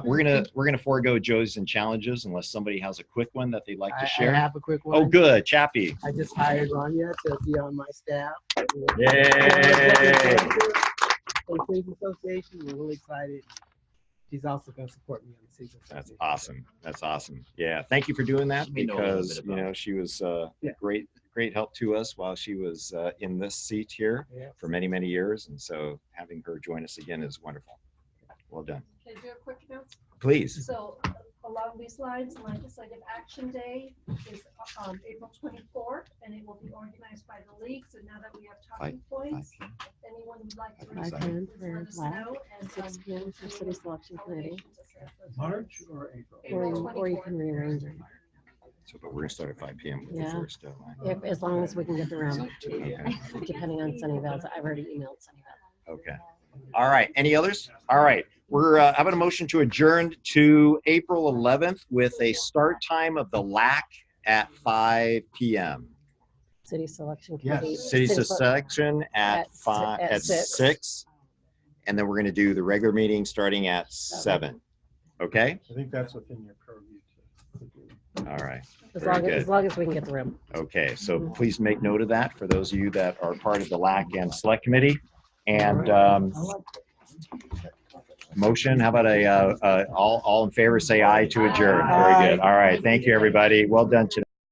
We're gonna forego Joes and challenges unless somebody has a quick one that they'd like to I share. have a quick one. Oh, good, Chappie. I just hired Rania to be on my staff. Yay! For the Police Association, we're really excited. She's also going to support me on the city. That's awesome. That's awesome. Yeah, thank you for doing that We know a little because bit you about know she was Yeah. great help to us while she was in this seat here Yeah. for many years, and so having her join us again is wonderful. Well done. Can I do a quick announcement? Please. So along these lines, Legislative Action Day is April 24th, and it will be organized by the league. So now that we have talking points, if anyone would like to. 5 p.m. please for let us lab, know, and, 6 p.m. for city selection committee, March or April? or you can rearrange it. So, but we're gonna start at 5 p.m. with the Yeah. first deadline. If, as long as we can get the room, Okay. depending on Sunnyvale's. I've already emailed Sunnyvale. Okay. All right. Any others? All right. We're having a motion to adjourn to April 11th with a start time of the LAC at 5 p.m. City selection Yes. committee. City selection at at 6, and then we're going to do the regular meeting starting at 7. Okay. I think that's within your purview to do. All right. As Very long good. as long as we can get the room. Okay. So please make note of that for those of you that are part of the LAC and Select Committee. And motion. How about all in favor? Say aye to adjourn. Very good. All right. Thank you, everybody. Well done today.